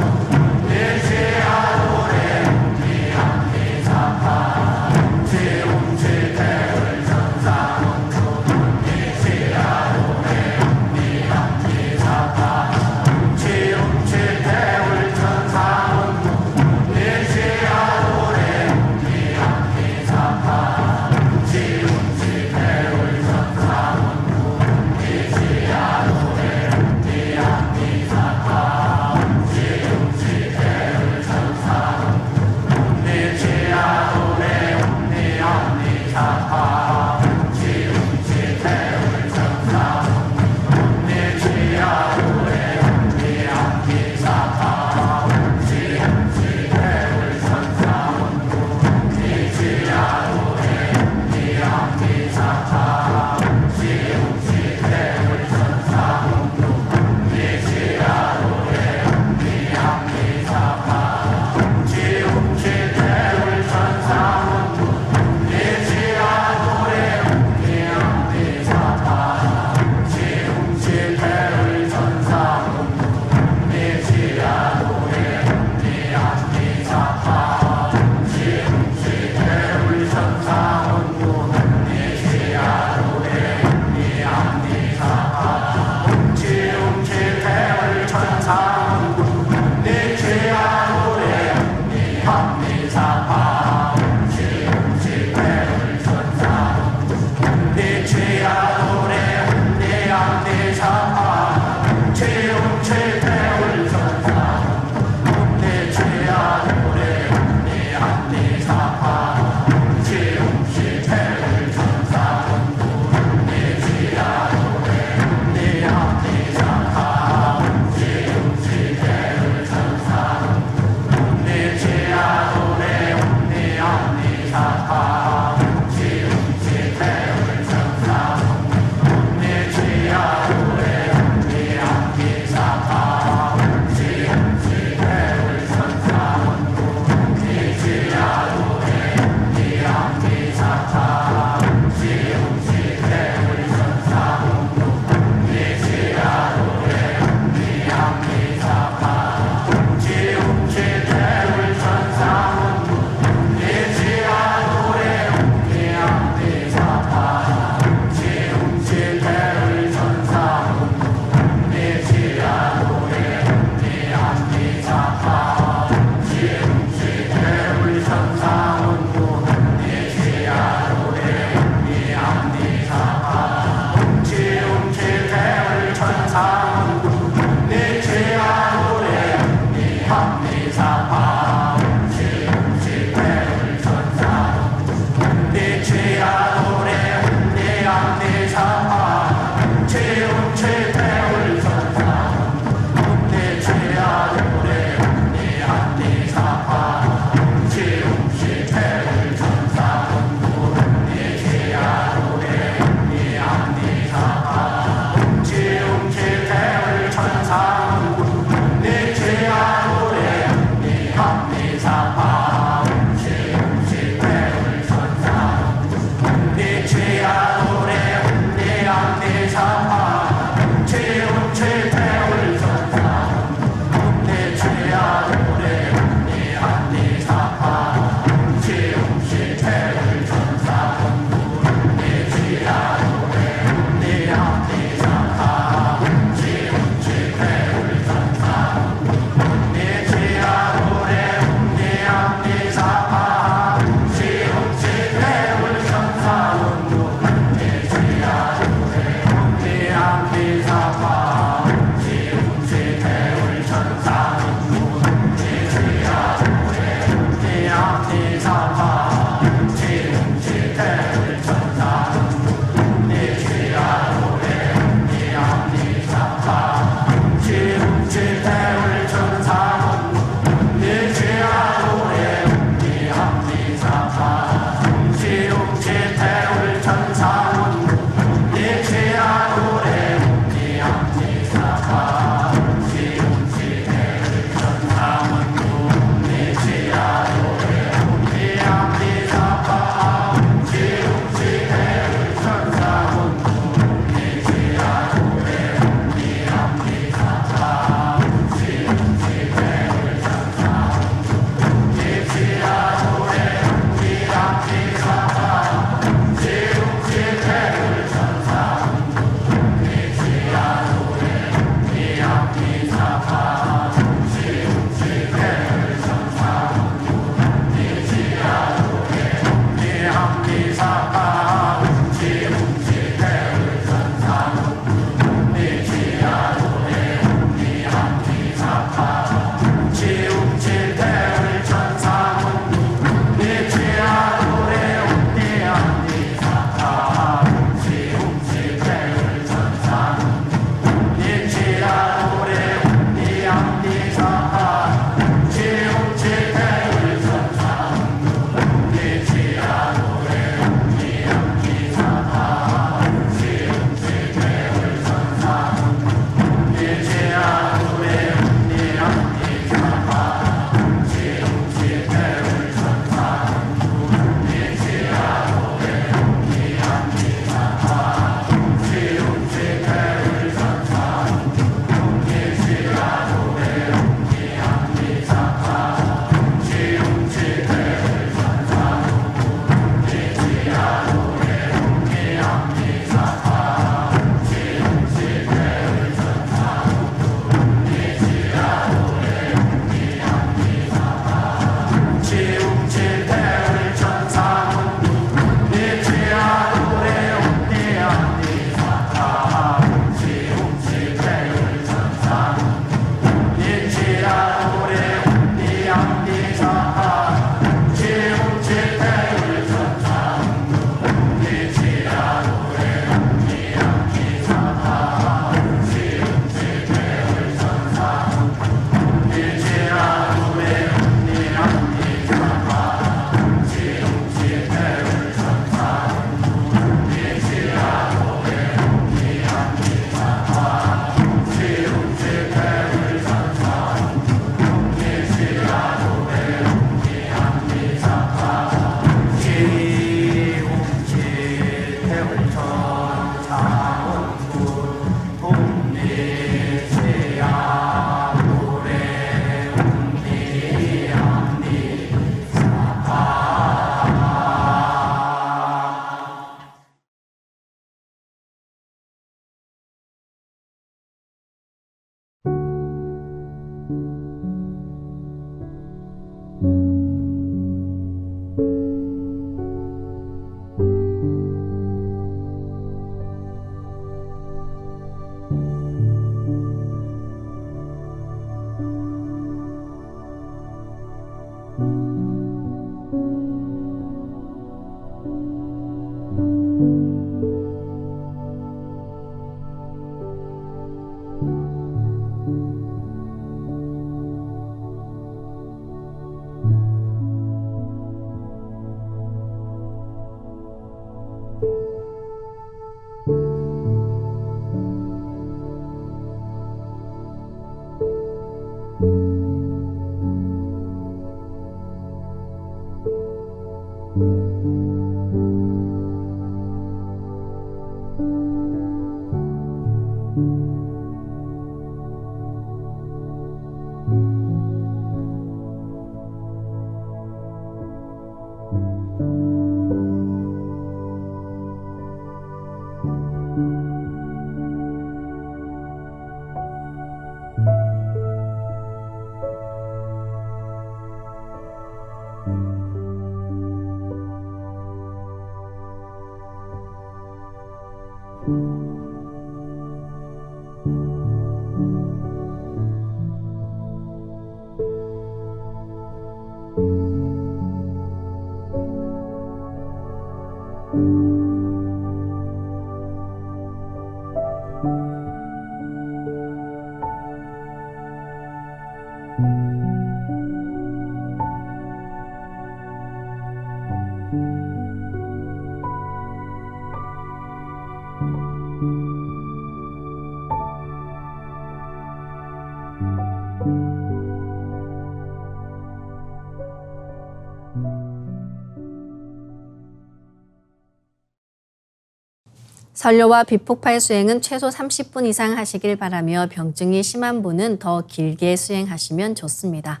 Speaker 5: 선료와 비폭발 수행은 최소 30분 이상 하시길 바라며 병증이 심한 분은 더 길게 수행하시면 좋습니다.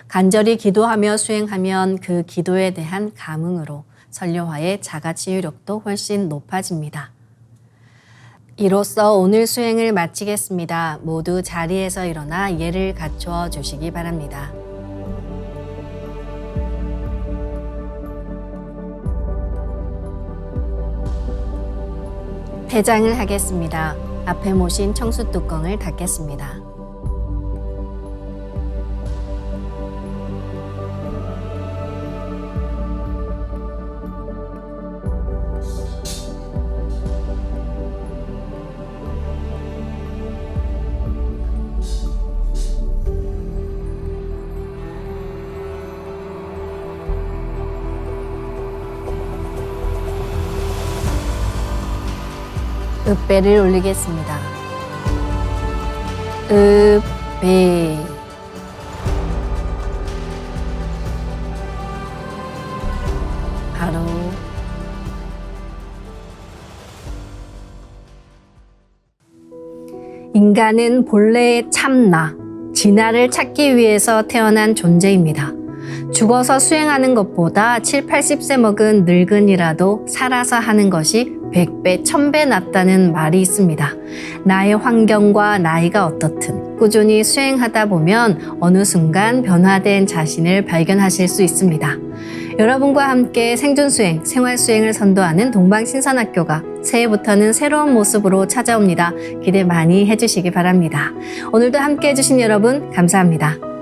Speaker 5: 간절히 기도하며 수행하면 그 기도에 대한 감흥으로 선료화의 자가치유력도 훨씬 높아집니다. 이로써 오늘 수행을 마치겠습니다. 모두 자리에서 일어나 예를 갖추어 주시기 바랍니다. 폐장을 하겠습니다. 앞에 모신 청수 뚜껑을 닫겠습니다. 읍배를 올리겠습니다. 읍배. 바로 인간은 본래의 참나, 진화를 찾기 위해서 태어난 존재입니다. 죽어서 수행하는 것보다 7, 80세 먹은 늙은이라도 살아서 하는 것이 100배, 1000배 낫다는 말이 있습니다. 나의 환경과 나이가 어떻든 꾸준히 수행하다 보면 어느 순간 변화된 자신을 발견하실 수 있습니다. 여러분과 함께 생존수행, 생활수행을 선도하는 동방신선학교가 새해부터는 새로운 모습으로 찾아옵니다. 기대 많이 해주시기 바랍니다. 오늘도 함께 해주신 여러분 감사합니다.